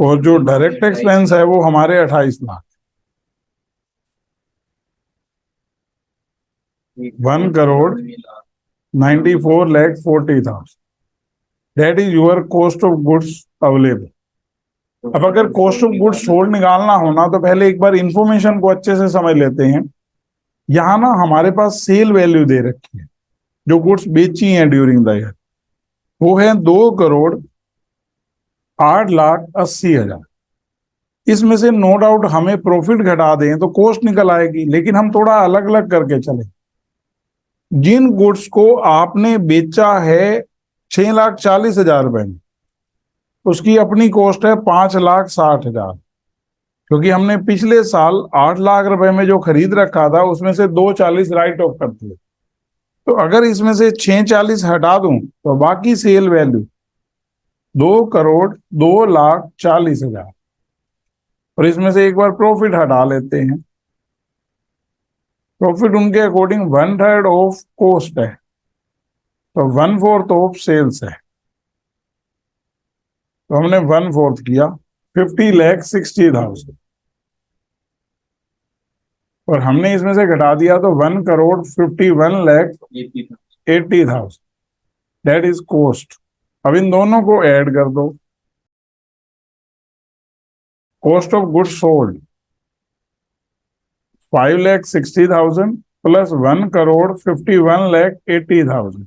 और जो डायरेक्ट एक्सपेंस है वो हमारे 28 lakh. 1,94,40,000 that is your cost of goods available. अब अगर कॉस्ट ऑफ गुड्स सोल्ड निकालना होना तो पहले एक बार इंफॉर्मेशन को अच्छे से समझ लेते हैं। यहाँ ना हमारे पास सेल वैल्यू दे रखी है, जो गुड्स बेची हैं ड्यूरिंग द ईयर, वो है 2,08,80,000। इसमें से नो डाउट हमें प्रॉफिट घटा दें तो कॉस्ट निकल आएगी, लेकिन हम थोड़ा अलग अलग करके चले। जिन गुड्स को आपने बेचा है 6,40,000 रुपए में, उसकी अपनी कॉस्ट है 5,60,000, क्योंकि हमने पिछले साल 8 लाख रुपए में जो खरीद रखा था उसमें से 2,40 राइट ऑफ कर दिए। तो अगर इसमें से 6,40 हटा दूं तो बाकी सेल वैल्यू 2,02,40,000, और इसमें से एक बार प्रॉफिट हटा लेते हैं। प्रॉफिट उनके अकॉर्डिंग 1/3 ऑफ कॉस्ट है, तो 1/4 ऑफ सेल्स है। तो हमने 1/4 किया 50,60,000, और हमने इसमें से घटा दिया तो 1,51,80,000 दैट इज कॉस्ट। अब इन दोनों को ऐड कर दो। Cost of goods sold 5,60,000 plus 1,51,80,000,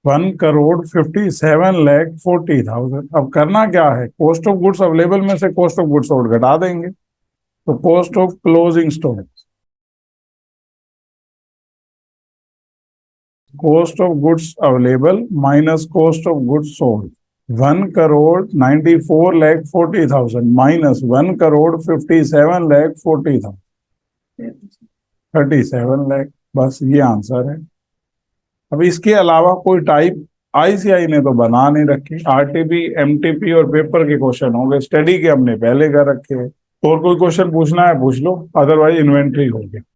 1,57,40,000। अब करना क्या है, कॉस्ट ऑफ गुड्स अवेलेबल में से कॉस्ट ऑफ गुड्स सोल्ड घटा देंगे। तो cost of closing stock, cost of goods available minus cost of goods sold, 1,94,40,000 minus 1,57,40,000, 37 lakh. बस ये आंसर है। अब इसके अलावा कोई टाइप आईसीआई ने तो बना नहीं रखी। आरटीपी, एमटीपी और पेपर के क्वेश्चन होंगे, स्टडी के हमने पहले कर रखे हैं। और कोई क्वेश्चन पूछना है पूछ लो, अदरवाइज इन्वेंट्री हो गया।